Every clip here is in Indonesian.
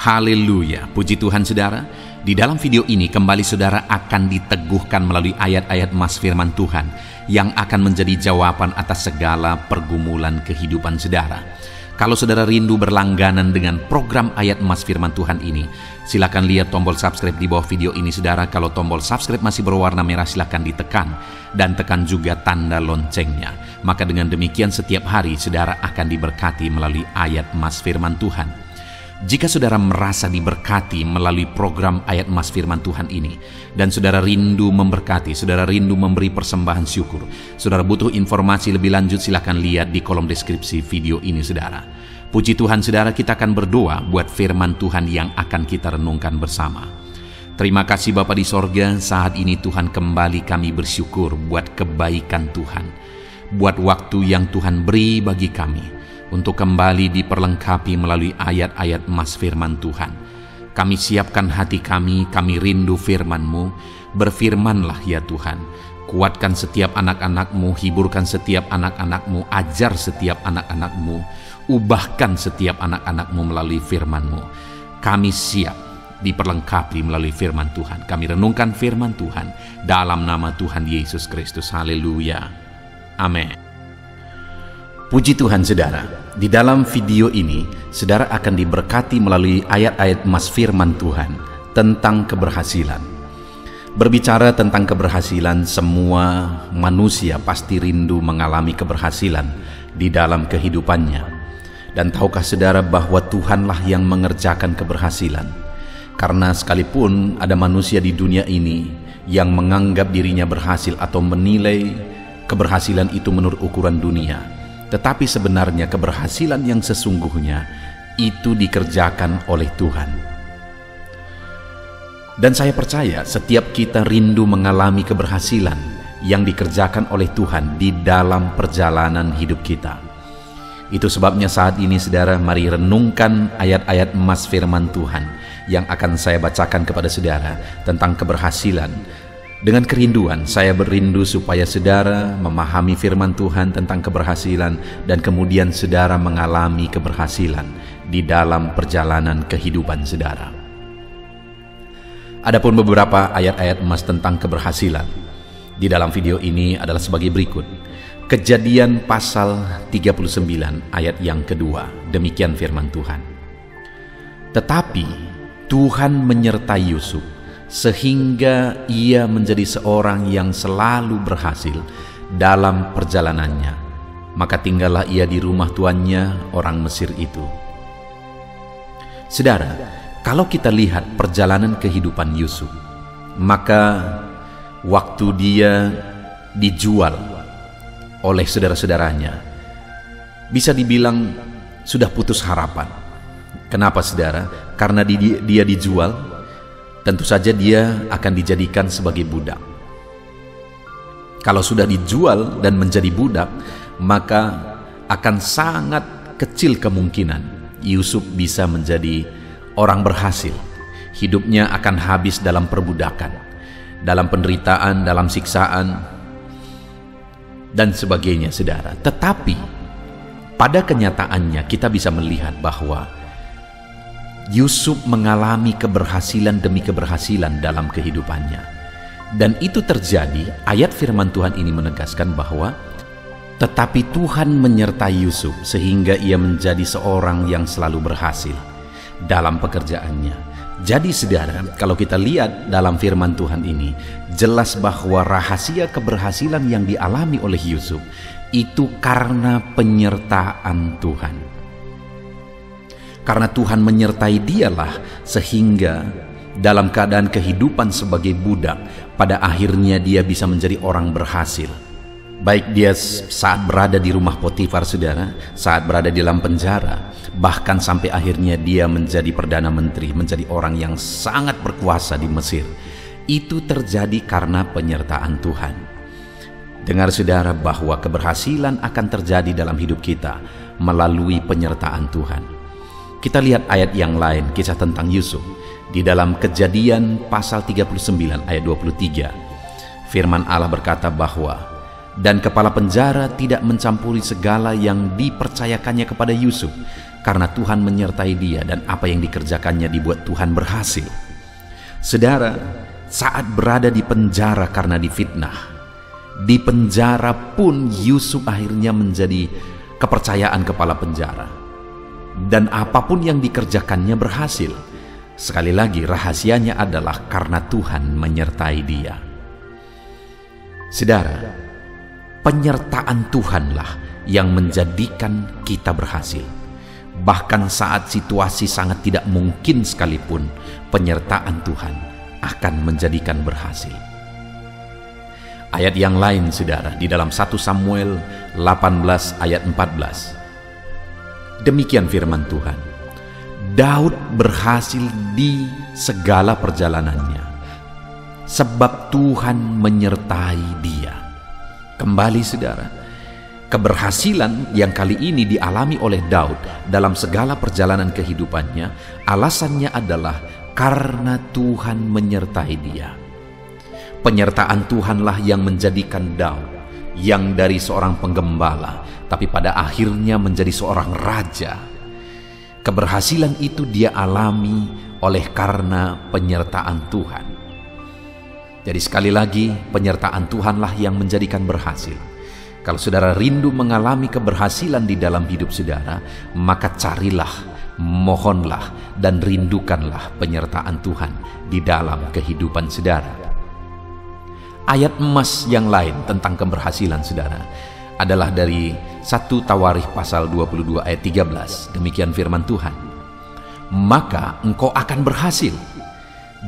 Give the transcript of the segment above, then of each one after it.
Haleluya, puji Tuhan saudara. Di dalam video ini kembali saudara akan diteguhkan melalui ayat-ayat emas firman Tuhan yang akan menjadi jawaban atas segala pergumulan kehidupan saudara. Kalau saudara rindu berlangganan dengan program ayat emas firman Tuhan ini, silakan lihat tombol subscribe di bawah video ini saudara. Kalau tombol subscribe masih berwarna merah, silakan ditekan dan tekan juga tanda loncengnya. Maka dengan demikian setiap hari saudara akan diberkati melalui ayat emas firman Tuhan. Jika saudara merasa diberkati melalui program ayat emas firman Tuhan ini, dan saudara rindu memberkati, saudara rindu memberi persembahan syukur, saudara butuh informasi lebih lanjut, silakan lihat di kolom deskripsi video ini saudara. Puji Tuhan saudara, kita akan berdoa buat firman Tuhan yang akan kita renungkan bersama. Terima kasih Bapa di sorga, saat ini Tuhan kembali kami bersyukur buat kebaikan Tuhan, buat waktu yang Tuhan beri bagi kami untuk kembali diperlengkapi melalui ayat-ayat emas firman Tuhan. Kami siapkan hati kami rindu firman-Mu. Berfirmanlah ya Tuhan. Kuatkan setiap anak-anak-Mu, hiburkan setiap anak-anak-Mu, ajar setiap anak-anak-Mu, ubahkan setiap anak-anak-Mu melalui firman-Mu. Kami siap diperlengkapi melalui firman Tuhan. Kami renungkan firman Tuhan dalam nama Tuhan Yesus Kristus. Haleluya. Amin. Puji Tuhan saudara, di dalam video ini saudara akan diberkati melalui ayat-ayat emas firman Tuhan tentang keberhasilan. Berbicara tentang keberhasilan, semua manusia pasti rindu mengalami keberhasilan di dalam kehidupannya. Dan tahukah saudara bahwa Tuhanlah yang mengerjakan keberhasilan? Karena sekalipun ada manusia di dunia ini yang menganggap dirinya berhasil atau menilai keberhasilan itu menurut ukuran dunia, tetapi sebenarnya keberhasilan yang sesungguhnya itu dikerjakan oleh Tuhan. Dan saya percaya setiap kita rindu mengalami keberhasilan yang dikerjakan oleh Tuhan di dalam perjalanan hidup kita. Itu sebabnya saat ini saudara, mari renungkan ayat-ayat emas firman Tuhan yang akan saya bacakan kepada saudara tentang keberhasilan. Dengan kerinduan, saya berindu supaya saudara memahami firman Tuhan tentang keberhasilan dan kemudian saudara mengalami keberhasilan di dalam perjalanan kehidupan saudara. Adapun beberapa ayat-ayat emas tentang keberhasilan di dalam video ini adalah sebagai berikut. Kejadian pasal 39 ayat yang kedua, demikian firman Tuhan. Tetapi Tuhan menyertai Yusuf sehingga ia menjadi seorang yang selalu berhasil dalam perjalanannya. Maka tinggallah ia di rumah tuannya, orang Mesir itu. Saudara, kalau kita lihat perjalanan kehidupan Yusuf, maka waktu dia dijual oleh saudara-saudaranya, bisa dibilang sudah putus harapan. Kenapa saudara? Karena dia dijual, tentu saja dia akan dijadikan sebagai budak. Kalau sudah dijual dan menjadi budak, maka akan sangat kecil kemungkinan Yusuf bisa menjadi orang berhasil. Hidupnya akan habis dalam perbudakan, dalam penderitaan, dalam siksaan, dan sebagainya saudara. Tetapi pada kenyataannya kita bisa melihat bahwa Yusuf mengalami keberhasilan demi keberhasilan dalam kehidupannya. Dan itu terjadi, ayat firman Tuhan ini menegaskan bahwa tetapi Tuhan menyertai Yusuf sehingga ia menjadi seorang yang selalu berhasil dalam pekerjaannya. Jadi saudara, kalau kita lihat dalam firman Tuhan ini, jelas bahwa rahasia keberhasilan yang dialami oleh Yusuf itu karena penyertaan Tuhan. Karena Tuhan menyertai dialah sehingga dalam keadaan kehidupan sebagai budak, pada akhirnya dia bisa menjadi orang berhasil. Baik dia saat berada di rumah Potifar saudara, saat berada di dalam penjara, bahkan sampai akhirnya dia menjadi Perdana Menteri, menjadi orang yang sangat berkuasa di Mesir. Itu terjadi karena penyertaan Tuhan. Dengar saudara bahwa keberhasilan akan terjadi dalam hidup kita melalui penyertaan Tuhan. Kita lihat ayat yang lain, kisah tentang Yusuf. Di dalam Kejadian pasal 39 ayat 23, firman Allah berkata bahwa dan kepala penjara tidak mencampuri segala yang dipercayakannya kepada Yusuf, karena Tuhan menyertai dia dan apa yang dikerjakannya dibuat Tuhan berhasil. Saudara, saat berada di penjara karena difitnah, di penjara pun Yusuf akhirnya menjadi kepercayaan kepala penjara. Dan apapun yang dikerjakannya berhasil. Sekali lagi, rahasianya adalah karena Tuhan menyertai dia. Saudara, penyertaan Tuhanlah yang menjadikan kita berhasil. Bahkan saat situasi sangat tidak mungkin sekalipun, penyertaan Tuhan akan menjadikan berhasil. Ayat yang lain, saudara, di dalam 1 Samuel 18 ayat 14. Demikian firman Tuhan. Daud berhasil di segala perjalanannya, sebab Tuhan menyertai dia. Kembali, saudara, keberhasilan yang kali ini dialami oleh Daud dalam segala perjalanan kehidupannya, alasannya adalah karena Tuhan menyertai dia. Penyertaan Tuhanlah yang menjadikan Daud, yang dari seorang penggembala, tapi pada akhirnya menjadi seorang raja. Keberhasilan itu dia alami oleh karena penyertaan Tuhan. Jadi sekali lagi, penyertaan Tuhanlah yang menjadikan berhasil. Kalau saudara rindu mengalami keberhasilan di dalam hidup saudara, maka carilah, mohonlah, dan rindukanlah penyertaan Tuhan di dalam kehidupan saudara. Ayat emas yang lain tentang keberhasilan saudara adalah dari 1 Tawarikh pasal 22 ayat 13. Demikian firman Tuhan. Maka engkau akan berhasil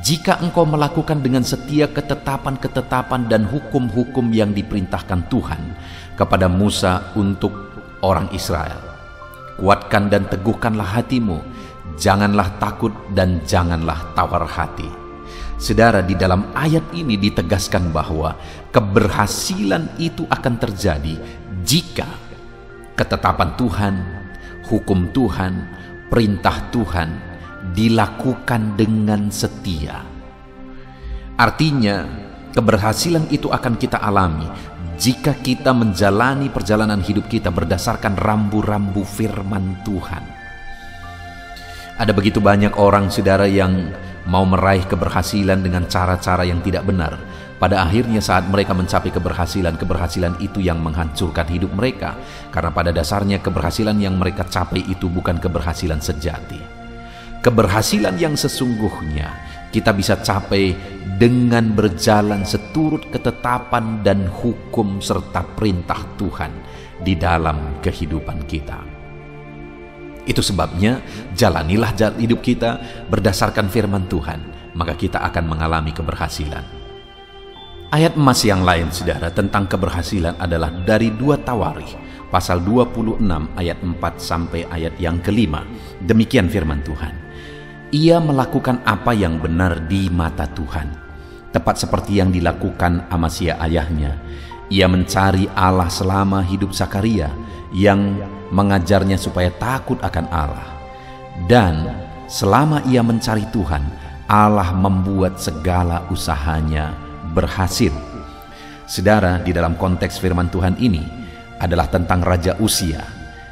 jika engkau melakukan dengan setia ketetapan-ketetapan dan hukum-hukum yang diperintahkan Tuhan kepada Musa untuk orang Israel. Kuatkan dan teguhkanlah hatimu, janganlah takut dan janganlah tawar hati. Saudara, di dalam ayat ini ditegaskan bahwa keberhasilan itu akan terjadi jika ketetapan Tuhan, hukum Tuhan, perintah Tuhan dilakukan dengan setia. Artinya, keberhasilan itu akan kita alami jika kita menjalani perjalanan hidup kita berdasarkan rambu-rambu firman Tuhan. Ada begitu banyak orang, saudara, yang mau meraih keberhasilan dengan cara-cara yang tidak benar. Pada akhirnya saat mereka mencapai keberhasilan itu yang menghancurkan hidup mereka. Karena pada dasarnya keberhasilan yang mereka capai itu bukan keberhasilan sejati. Keberhasilan yang sesungguhnya kita bisa capai dengan berjalan seturut ketetapan dan hukum serta perintah Tuhan di dalam kehidupan kita. Itu sebabnya jalanilah jalan hidup kita berdasarkan firman Tuhan, maka kita akan mengalami keberhasilan. Ayat emas yang lain, saudara, tentang keberhasilan adalah dari 2 Tawarikh pasal 26 ayat 4 sampai ayat yang kelima. Demikian firman Tuhan. Ia melakukan apa yang benar di mata Tuhan, tepat seperti yang dilakukan Amasya ayahnya. Ia mencari Allah selama hidup Sakaria, yang mengajarnya supaya takut akan Allah. Dan selama ia mencari Tuhan, Allah membuat segala usahanya berhasil. Saudara, di dalam konteks firman Tuhan ini adalah tentang Raja Uzia,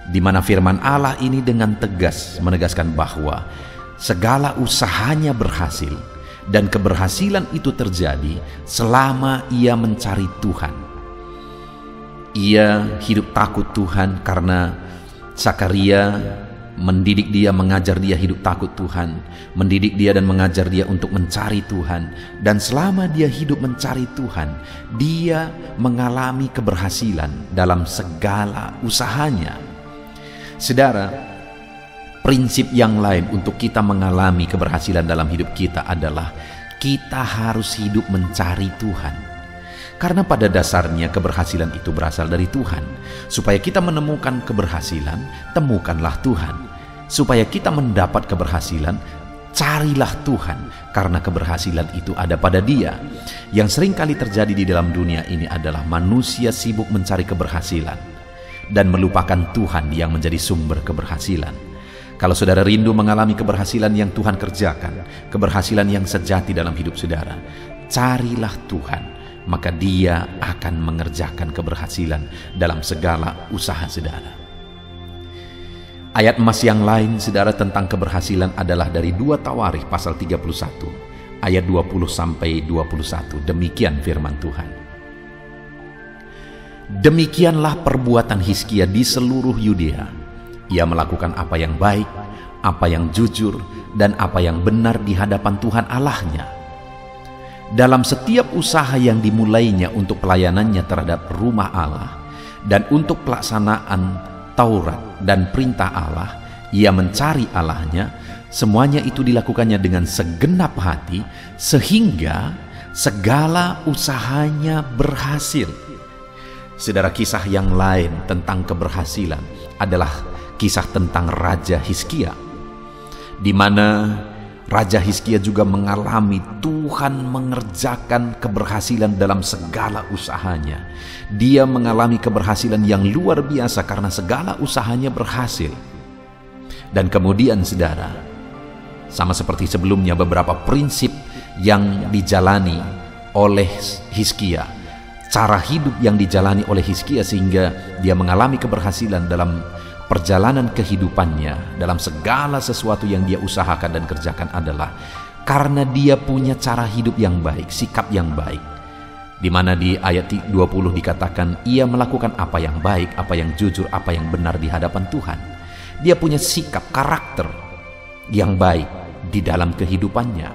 di mana firman Allah ini dengan tegas menegaskan bahwa segala usahanya berhasil, dan keberhasilan itu terjadi selama ia mencari Tuhan. Ia hidup takut Tuhan karena Sakaria mendidik dia, mengajar dia hidup takut Tuhan, mendidik dia dan mengajar dia untuk mencari Tuhan. Dan selama dia hidup mencari Tuhan, dia mengalami keberhasilan dalam segala usahanya. Saudara, prinsip yang lain untuk kita mengalami keberhasilan dalam hidup kita adalah kita harus hidup mencari Tuhan. Karena pada dasarnya keberhasilan itu berasal dari Tuhan. Supaya kita menemukan keberhasilan, temukanlah Tuhan. Supaya kita mendapat keberhasilan, carilah Tuhan. Karena keberhasilan itu ada pada Dia. Yang sering kali terjadi di dalam dunia ini adalah manusia sibuk mencari keberhasilan dan melupakan Tuhan yang menjadi sumber keberhasilan. Kalau saudara rindu mengalami keberhasilan yang Tuhan kerjakan, keberhasilan yang sejati dalam hidup saudara, carilah Tuhan. Maka Dia akan mengerjakan keberhasilan dalam segala usaha saudara. Ayat emas yang lain, saudara, tentang keberhasilan adalah dari 2 Tawarikh pasal 31, ayat 20-21. Demikian firman Tuhan. Demikianlah perbuatan Hizkia di seluruh Yudea. Ia melakukan apa yang baik, apa yang jujur, dan apa yang benar di hadapan Tuhan Allahnya. Dalam setiap usaha yang dimulainya untuk pelayanannya terhadap rumah Allah dan untuk pelaksanaan Taurat dan perintah Allah, ia mencari Allahnya. Semuanya itu dilakukannya dengan segenap hati, sehingga segala usahanya berhasil. Saudara, kisah yang lain tentang keberhasilan adalah kisah tentang Raja Hizkia, di mana Raja Hizkia juga mengalami Tuhan mengerjakan keberhasilan dalam segala usahanya. Dia mengalami keberhasilan yang luar biasa karena segala usahanya berhasil. Dan kemudian, saudara, sama seperti sebelumnya, beberapa prinsip yang dijalani oleh Hizkia, cara hidup yang dijalani oleh Hizkia sehingga dia mengalami keberhasilan dalam perjalanan kehidupannya, dalam segala sesuatu yang dia usahakan dan kerjakan adalah karena dia punya cara hidup yang baik, sikap yang baik. Di mana di ayat 20 dikatakan ia melakukan apa yang baik, apa yang jujur, apa yang benar di hadapan Tuhan. Dia punya sikap, karakter yang baik di dalam kehidupannya.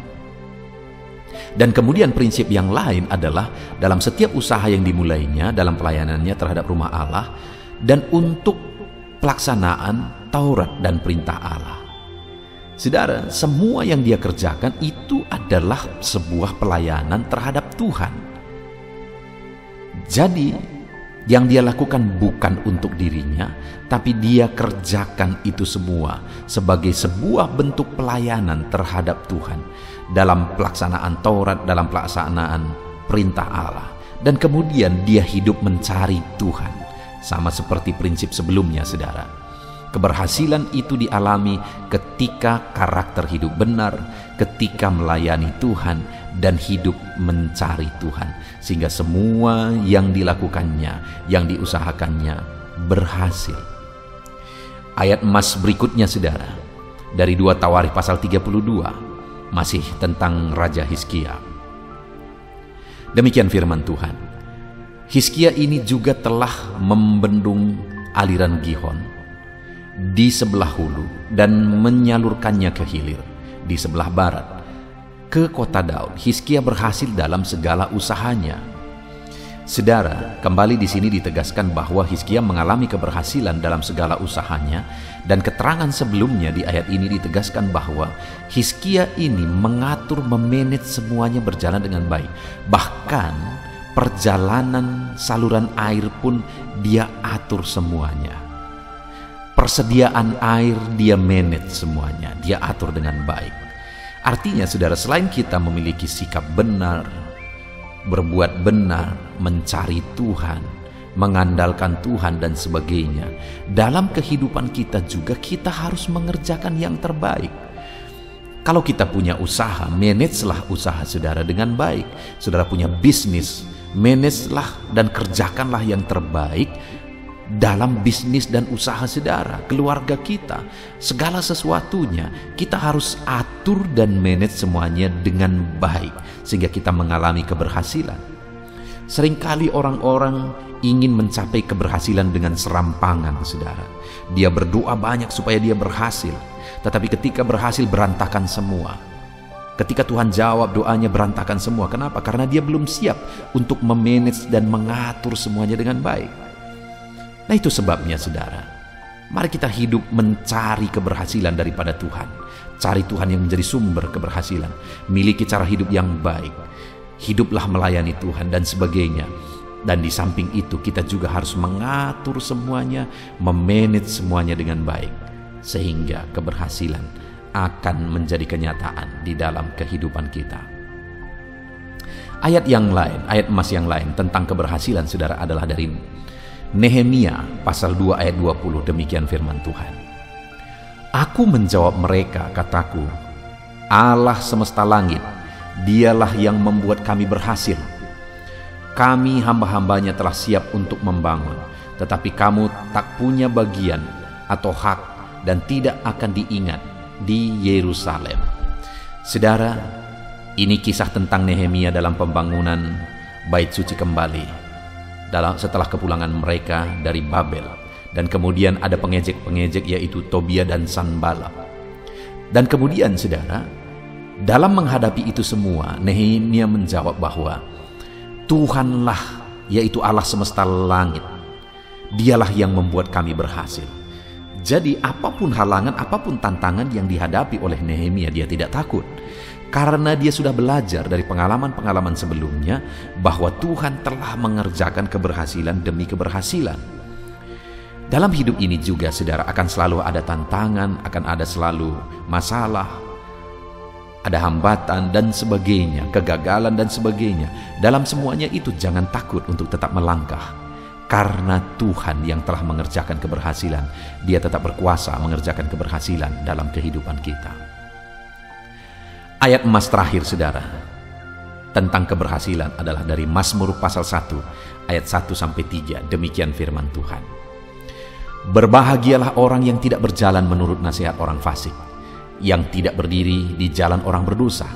Dan kemudian prinsip yang lain adalah dalam setiap usaha yang dimulainya dalam pelayanannya terhadap rumah Allah dan untuk pelaksanaan Taurat dan perintah Allah. Saudara, semua yang dia kerjakan itu adalah sebuah pelayanan terhadap Tuhan. Jadi, yang dia lakukan bukan untuk dirinya, tapi dia kerjakan itu semua sebagai sebuah bentuk pelayanan terhadap Tuhan dalam pelaksanaan Taurat, dalam pelaksanaan perintah Allah. Dan kemudian dia hidup mencari Tuhan. Sama seperti prinsip sebelumnya, saudara. Keberhasilan itu dialami ketika karakter hidup benar, ketika melayani Tuhan, dan hidup mencari Tuhan. Sehingga semua yang dilakukannya, yang diusahakannya, berhasil. Ayat emas berikutnya, saudara, dari 2 Tawarikh pasal 32, masih tentang Raja Hizkia. Demikian firman Tuhan. Hizkia ini juga telah membendung aliran Gihon di sebelah hulu dan menyalurkannya ke hilir di sebelah barat ke kota Daud. Hizkia berhasil dalam segala usahanya. Saudara, kembali di sini ditegaskan bahwa Hizkia mengalami keberhasilan dalam segala usahanya, dan keterangan sebelumnya di ayat ini ditegaskan bahwa Hizkia ini mengatur, memanage semuanya berjalan dengan baik. Bahkan perjalanan saluran air pun dia atur semuanya. Persediaan air dia manage semuanya, dia atur dengan baik. Artinya, saudara, selain kita memiliki sikap benar, berbuat benar, mencari Tuhan, mengandalkan Tuhan dan sebagainya, dalam kehidupan kita juga kita harus mengerjakan yang terbaik. Kalau kita punya usaha, manajelah usaha saudara dengan baik. Saudara punya bisnis, manajelah dan kerjakanlah yang terbaik dalam bisnis dan usaha saudara, keluarga kita, segala sesuatunya kita harus atur dan manage semuanya dengan baik sehingga kita mengalami keberhasilan. Seringkali orang-orang ingin mencapai keberhasilan dengan serampangan, saudara. Dia berdoa banyak supaya dia berhasil, tetapi ketika berhasil berantakan semua. Ketika Tuhan jawab doanya berantakan semua. Kenapa? Karena dia belum siap untuk memanage dan mengatur semuanya dengan baik. Nah, itu sebabnya, saudara, mari kita hidup mencari keberhasilan daripada Tuhan. Cari Tuhan yang menjadi sumber keberhasilan. Miliki cara hidup yang baik. Hiduplah melayani Tuhan dan sebagainya. Dan di samping itu kita juga harus mengatur semuanya, memanage semuanya dengan baik, sehingga keberhasilan akan menjadi kenyataan di dalam kehidupan kita. Ayat yang lain, ayat emas yang lain tentang keberhasilan, saudara, adalah dari Nehemia pasal 2 ayat 20. Demikian firman Tuhan. Aku menjawab mereka, kataku, Allah semesta langit, dialah yang membuat kami berhasil. Kami hamba-hambanya telah siap untuk membangun, tetapi kamu tak punya bagian atau hak dan tidak akan diingat di Yerusalem. Saudara, ini kisah tentang Nehemia dalam pembangunan bait suci kembali setelah kepulangan mereka dari Babel. Dan kemudian ada pengejek-pengejek, yaitu Tobia dan Sanballat. Dan kemudian saudara, dalam menghadapi itu semua, Nehemia menjawab bahwa Tuhanlah, yaitu Allah semesta langit, Dialah yang membuat kami berhasil. Jadi apapun halangan, apapun tantangan yang dihadapi oleh Nehemia, dia tidak takut. Karena dia sudah belajar dari pengalaman-pengalaman sebelumnya bahwa Tuhan telah mengerjakan keberhasilan demi keberhasilan. Dalam hidup ini juga saudara, akan selalu ada tantangan, akan ada selalu masalah, ada hambatan dan sebagainya, kegagalan dan sebagainya. Dalam semuanya itu jangan takut untuk tetap melangkah. Karena Tuhan yang telah mengerjakan keberhasilan, Dia tetap berkuasa mengerjakan keberhasilan dalam kehidupan kita. Ayat emas terakhir saudara tentang keberhasilan adalah dari Mazmur pasal 1 ayat 1-3. Demikian firman Tuhan. Berbahagialah orang yang tidak berjalan menurut nasihat orang fasik, yang tidak berdiri di jalan orang berdosa,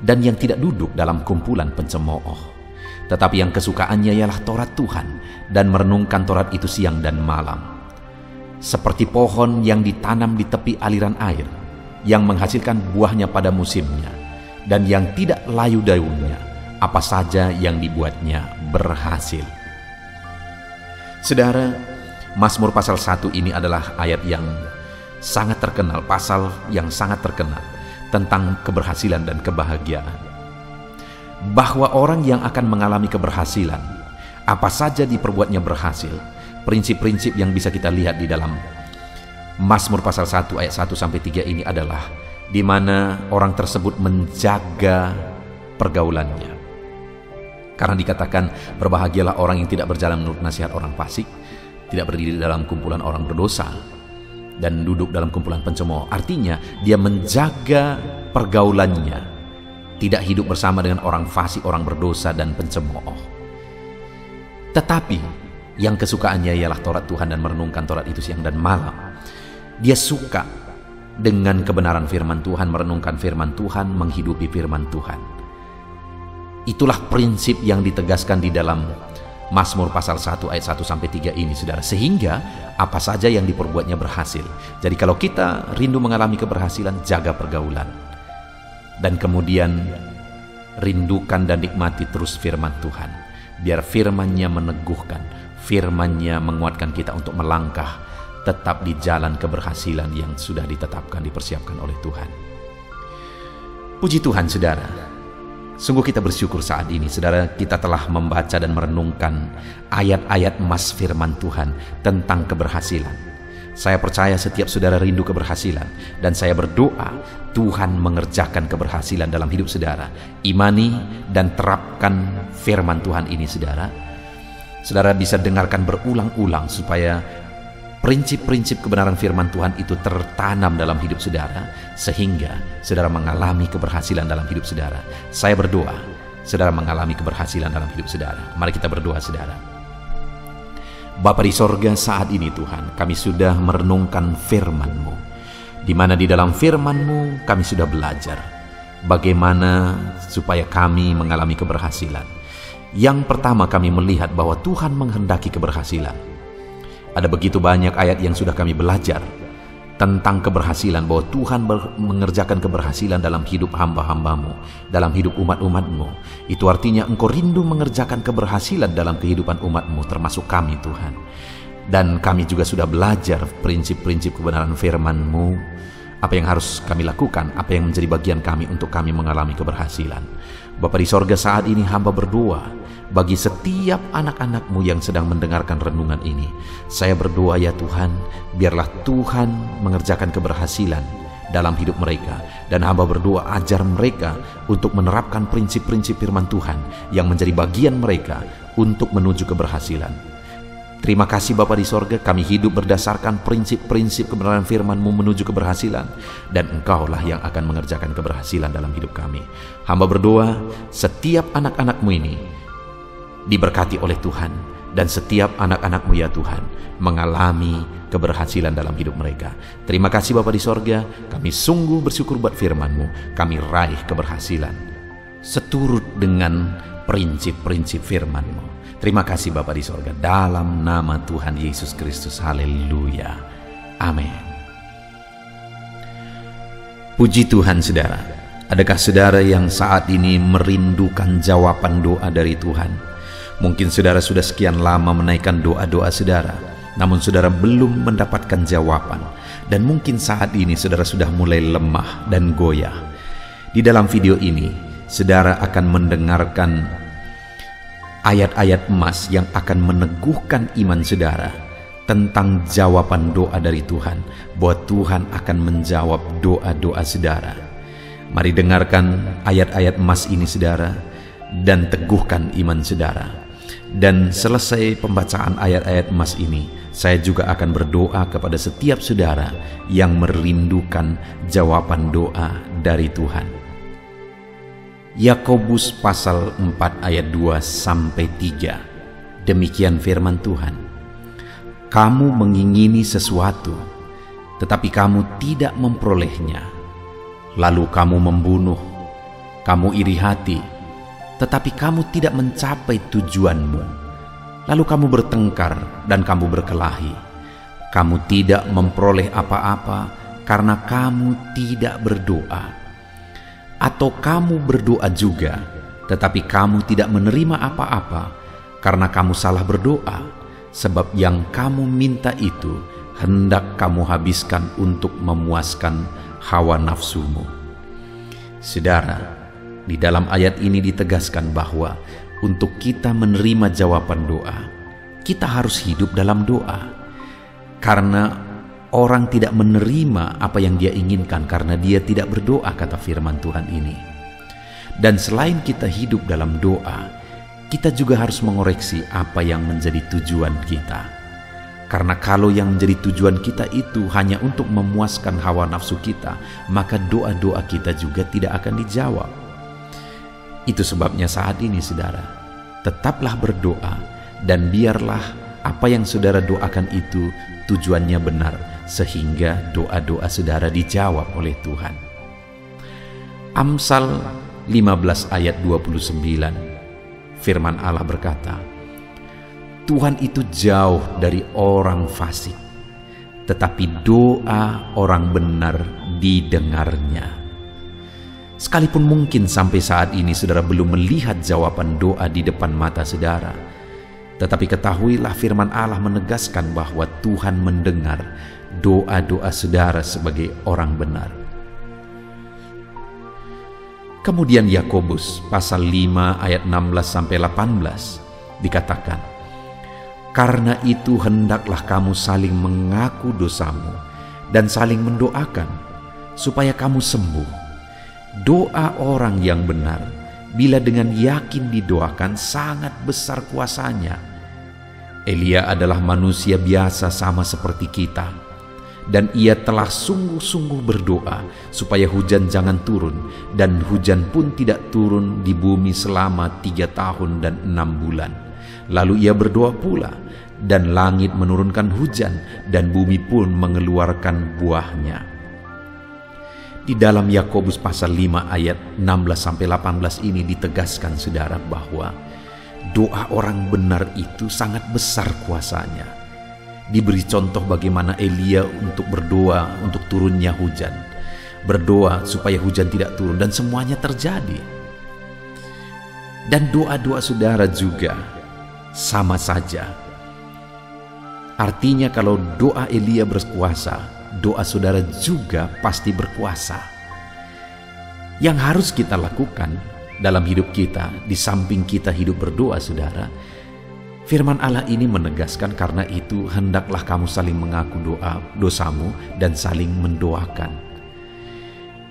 dan yang tidak duduk dalam kumpulan pencemooh. Tetapi yang kesukaannya ialah Taurat Tuhan, dan merenungkan Taurat itu siang dan malam. Seperti pohon yang ditanam di tepi aliran air, yang menghasilkan buahnya pada musimnya, dan yang tidak layu daunnya, apa saja yang dibuatnya berhasil. Saudara, Mazmur pasal 1 ini adalah ayat yang sangat terkenal, pasal yang sangat terkenal tentang keberhasilan dan kebahagiaan. Bahwa orang yang akan mengalami keberhasilan, apa saja diperbuatnya berhasil. Prinsip-prinsip yang bisa kita lihat di dalam Mazmur pasal 1 ayat 1-3 ini adalah di mana orang tersebut menjaga pergaulannya. Karena dikatakan berbahagialah orang yang tidak berjalan menurut nasihat orang fasik, tidak berdiri dalam kumpulan orang berdosa, dan duduk dalam kumpulan pencemooh. Artinya dia menjaga pergaulannya, tidak hidup bersama dengan orang fasik, orang berdosa dan pencemooh. Tetapi yang kesukaannya ialah Taurat Tuhan dan merenungkan Taurat itu siang dan malam. Dia suka dengan kebenaran firman Tuhan, merenungkan firman Tuhan, menghidupi firman Tuhan. Itulah prinsip yang ditegaskan di dalam Mazmur pasal 1 ayat 1-3 ini saudara. Sehingga apa saja yang diperbuatnya berhasil. Jadi kalau kita rindu mengalami keberhasilan, jaga pergaulan. Dan kemudian rindukan dan nikmati terus firman Tuhan. Biar firman-Nya meneguhkan, firman-Nya menguatkan kita untuk melangkah tetap di jalan keberhasilan yang sudah ditetapkan, dipersiapkan oleh Tuhan. Puji Tuhan saudara. Sungguh kita bersyukur saat ini, saudara, kita telah membaca dan merenungkan ayat-ayat emas firman Tuhan tentang keberhasilan. Saya percaya setiap saudara rindu keberhasilan, dan saya berdoa Tuhan mengerjakan keberhasilan dalam hidup saudara. Imani dan terapkan firman Tuhan ini saudara. Saudara bisa dengarkan berulang-ulang supaya prinsip-prinsip kebenaran firman Tuhan itu tertanam dalam hidup saudara, sehingga saudara mengalami keberhasilan dalam hidup saudara. Saya berdoa saudara mengalami keberhasilan dalam hidup saudara. Mari kita berdoa saudara. Bapa di sorga, saat ini Tuhan, kami sudah merenungkan firman-Mu, di mana di dalam firman-Mu kami sudah belajar bagaimana supaya kami mengalami keberhasilan. Yang pertama, kami melihat bahwa Tuhan menghendaki keberhasilan. Ada begitu banyak ayat yang sudah kami belajar tentang keberhasilan, bahwa Tuhan mengerjakan keberhasilan dalam hidup hamba-hamba-Mu, dalam hidup umat-umat-Mu. Itu artinya Engkau rindu mengerjakan keberhasilan dalam kehidupan umat-Mu, termasuk kami Tuhan. Dan kami juga sudah belajar prinsip-prinsip kebenaran firman-Mu, apa yang harus kami lakukan, apa yang menjadi bagian kami untuk kami mengalami keberhasilan. Bapa di sorga, saat ini hamba berdoa bagi setiap anak-anak-Mu yang sedang mendengarkan renungan ini. Saya berdoa ya Tuhan, biarlah Tuhan mengerjakan keberhasilan dalam hidup mereka. Dan hamba berdoa ajar mereka untuk menerapkan prinsip-prinsip firman Tuhan yang menjadi bagian mereka untuk menuju keberhasilan. Terima kasih Bapa di sorga, kami hidup berdasarkan prinsip-prinsip kebenaran firman-Mu menuju keberhasilan, dan Engkaulah yang akan mengerjakan keberhasilan dalam hidup kami. Hamba berdoa setiap anak-anak-Mu ini diberkati oleh Tuhan, dan setiap anak-anak-Mu ya Tuhan mengalami keberhasilan dalam hidup mereka. Terima kasih Bapa di sorga, kami sungguh bersyukur buat firman-Mu. Kami raih keberhasilan seturut dengan prinsip-prinsip firman-Mu. Terima kasih Bapa di sorga, dalam nama Tuhan Yesus Kristus. Haleluya. Amin. Puji Tuhan saudara. Adakah saudara yang saat ini merindukan jawaban doa dari Tuhan? Mungkin saudara sudah sekian lama menaikkan doa-doa saudara, namun saudara belum mendapatkan jawaban. Dan mungkin saat ini saudara sudah mulai lemah dan goyah. Di dalam video ini, saudara akan mendengarkan ayat-ayat emas yang akan meneguhkan iman saudara tentang jawaban doa dari Tuhan, bahwa Tuhan akan menjawab doa-doa saudara. Mari dengarkan ayat-ayat emas ini saudara, dan teguhkan iman saudara. Dan selesai pembacaan ayat-ayat emas ini, saya juga akan berdoa kepada setiap saudara yang merindukan jawaban doa dari Tuhan. Yakobus pasal 4 ayat 2-3. Demikian firman Tuhan. Kamu mengingini sesuatu, tetapi kamu tidak memperolehnya. Lalu kamu membunuh, kamu iri hati, tetapi kamu tidak mencapai tujuanmu. Lalu kamu bertengkar dan kamu berkelahi. Kamu tidak memperoleh apa-apa karena kamu tidak berdoa. Atau kamu berdoa juga, tetapi kamu tidak menerima apa-apa karena kamu salah berdoa, sebab yang kamu minta itu hendak kamu habiskan untuk memuaskan hawa nafsumu. Saudara, di dalam ayat ini ditegaskan bahwa untuk kita menerima jawaban doa, kita harus hidup dalam doa. Karena orang tidak menerima apa yang dia inginkan karena dia tidak berdoa, kata firman Tuhan ini. Dan selain kita hidup dalam doa, kita juga harus mengoreksi apa yang menjadi tujuan kita. Karena kalau yang menjadi tujuan kita itu hanya untuk memuaskan hawa nafsu kita, maka doa-doa kita juga tidak akan dijawab. Itu sebabnya saat ini saudara, tetaplah berdoa dan biarlah apa yang saudara doakan itu tujuannya benar, sehingga doa-doa saudara dijawab oleh Tuhan. Amsal 15 ayat 29, firman Allah berkata, Tuhan itu jauh dari orang fasik, tetapi doa orang benar didengarnya. Sekalipun mungkin sampai saat ini saudara belum melihat jawaban doa di depan mata saudara, tetapi ketahuilah firman Allah menegaskan bahwa Tuhan mendengar doa-doa saudara sebagai orang benar. Kemudian Yakobus pasal 5 ayat 16-18 dikatakan, karena itu hendaklah kamu saling mengaku dosamu dan saling mendoakan supaya kamu sembuh. Doa orang yang benar, bila dengan yakin didoakan, sangat besar kuasanya. Elia adalah manusia biasa sama seperti kita, dan ia telah sungguh-sungguh berdoa supaya hujan jangan turun, dan hujan pun tidak turun di bumi selama 3 tahun dan 6 bulan. Lalu ia berdoa pula, dan langit menurunkan hujan, dan bumi pun mengeluarkan buahnya. Di dalam Yakobus pasal 5 ayat 16-18 ini ditegaskan saudara bahwa doa orang benar itu sangat besar kuasanya. Diberi contoh bagaimana Elia untuk berdoa untuk turunnya hujan, berdoa supaya hujan tidak turun, dan semuanya terjadi. Dan doa-doa saudara juga sama saja. Artinya kalau doa Elia berkuasa, doa saudara juga pasti berkuasa. Yang harus kita lakukan dalam hidup kita, di samping kita hidup berdoa saudara, firman Allah ini menegaskan, karena itu hendaklah kamu saling mengaku dosamu dan saling mendoakan.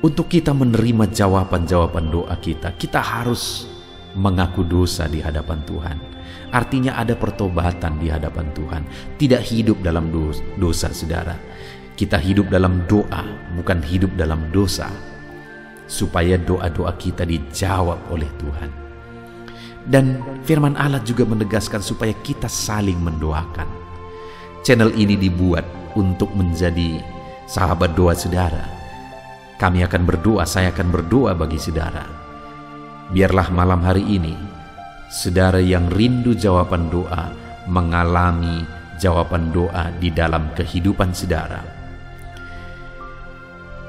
Untuk kita menerima jawaban-jawaban doa kita, kita harus mengaku dosa di hadapan Tuhan. Artinya ada pertobatan di hadapan Tuhan, tidak hidup dalam dosa saudara. Kita hidup dalam doa, bukan hidup dalam dosa, supaya doa-doa kita dijawab oleh Tuhan. Dan firman Allah juga menegaskan supaya kita saling mendoakan. Channel ini dibuat untuk menjadi sahabat doa saudara. Kami akan berdoa, saya akan berdoa bagi saudara. Biarlah malam hari ini, saudara yang rindu jawaban doa, mengalami jawaban doa di dalam kehidupan saudara.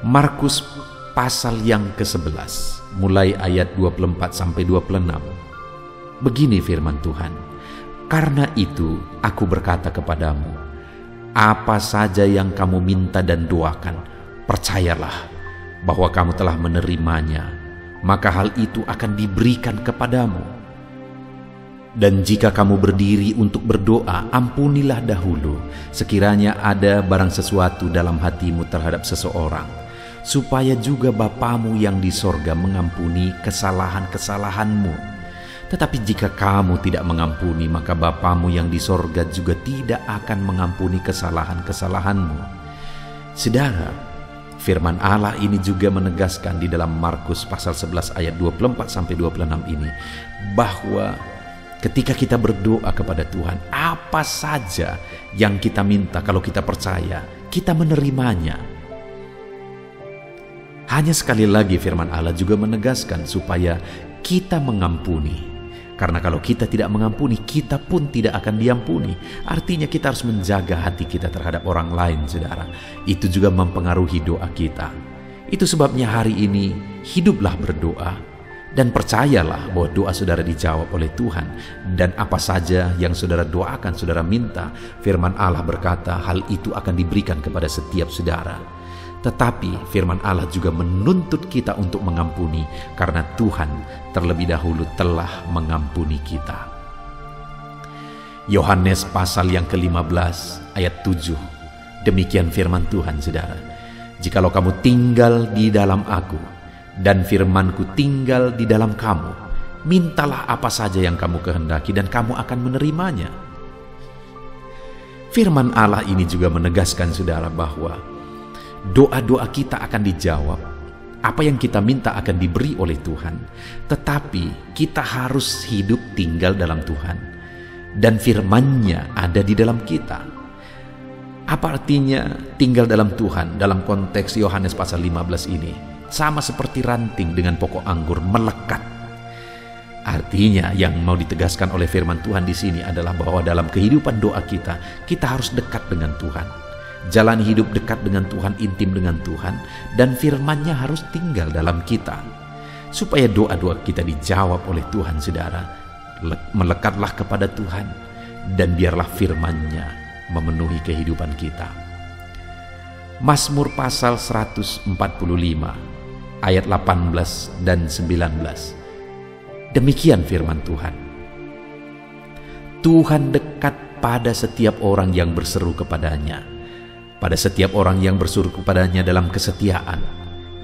Markus pasal yang ke-11, mulai ayat 24 sampai 26. Begini firman Tuhan, "Karena itu aku berkata kepadamu, apa saja yang kamu minta dan doakan, percayalah bahwa kamu telah menerimanya, maka hal itu akan diberikan kepadamu. Dan jika kamu berdiri untuk berdoa, ampunilah dahulu sekiranya ada barang sesuatu dalam hatimu terhadap seseorang, supaya juga Bapamu yang di sorga mengampuni kesalahan-kesalahanmu. Tetapi jika kamu tidak mengampuni, maka Bapamu yang di sorga juga tidak akan mengampuni kesalahan-kesalahanmu." Saudara, firman Allah ini juga menegaskan di dalam Markus pasal 11 ayat 24 sampai 26 ini, bahwa ketika kita berdoa kepada Tuhan, apa saja yang kita minta, kalau kita percaya, kita menerimanya. Hanya sekali lagi firman Allah juga menegaskan supaya kita mengampuni. Karena kalau kita tidak mengampuni, kita pun tidak akan diampuni. Artinya kita harus menjaga hati kita terhadap orang lain, saudara. Itu juga mempengaruhi doa kita. Itu sebabnya hari ini hiduplah berdoa dan percayalah bahwa doa saudara dijawab oleh Tuhan. Dan apa saja yang saudara doakan, saudara minta, firman Allah berkata hal itu akan diberikan kepada setiap saudara. Tetapi firman Allah juga menuntut kita untuk mengampuni, karena Tuhan terlebih dahulu telah mengampuni kita. Yohanes pasal yang ke-15 ayat 7. Demikian firman Tuhan, saudara. "Jikalau kamu tinggal di dalam aku, dan firmanku tinggal di dalam kamu, mintalah apa saja yang kamu kehendaki dan kamu akan menerimanya." Firman Allah ini juga menegaskan, saudara, bahwa doa-doa kita akan dijawab. Apa yang kita minta akan diberi oleh Tuhan. Tetapi kita harus hidup tinggal dalam Tuhan. Dan firman-Nya ada di dalam kita. Apa artinya tinggal dalam Tuhan? Dalam konteks Yohanes pasal 15 ini, sama seperti ranting dengan pokok anggur melekat. Artinya yang mau ditegaskan oleh firman Tuhan di sini adalah bahwa dalam kehidupan doa kita harus dekat dengan Tuhan. Jalani hidup dekat dengan Tuhan, intim dengan Tuhan, dan firman-Nya harus tinggal dalam kita. Supaya doa-doa kita dijawab oleh Tuhan, saudara, melekatlah kepada Tuhan, dan biarlah firman-Nya memenuhi kehidupan kita. Mazmur pasal 145 ayat 18 dan 19. Demikian firman Tuhan. "Tuhan dekat pada setiap orang yang berseru kepadanya. Pada setiap orang yang berseru kepadanya dalam kesetiaan.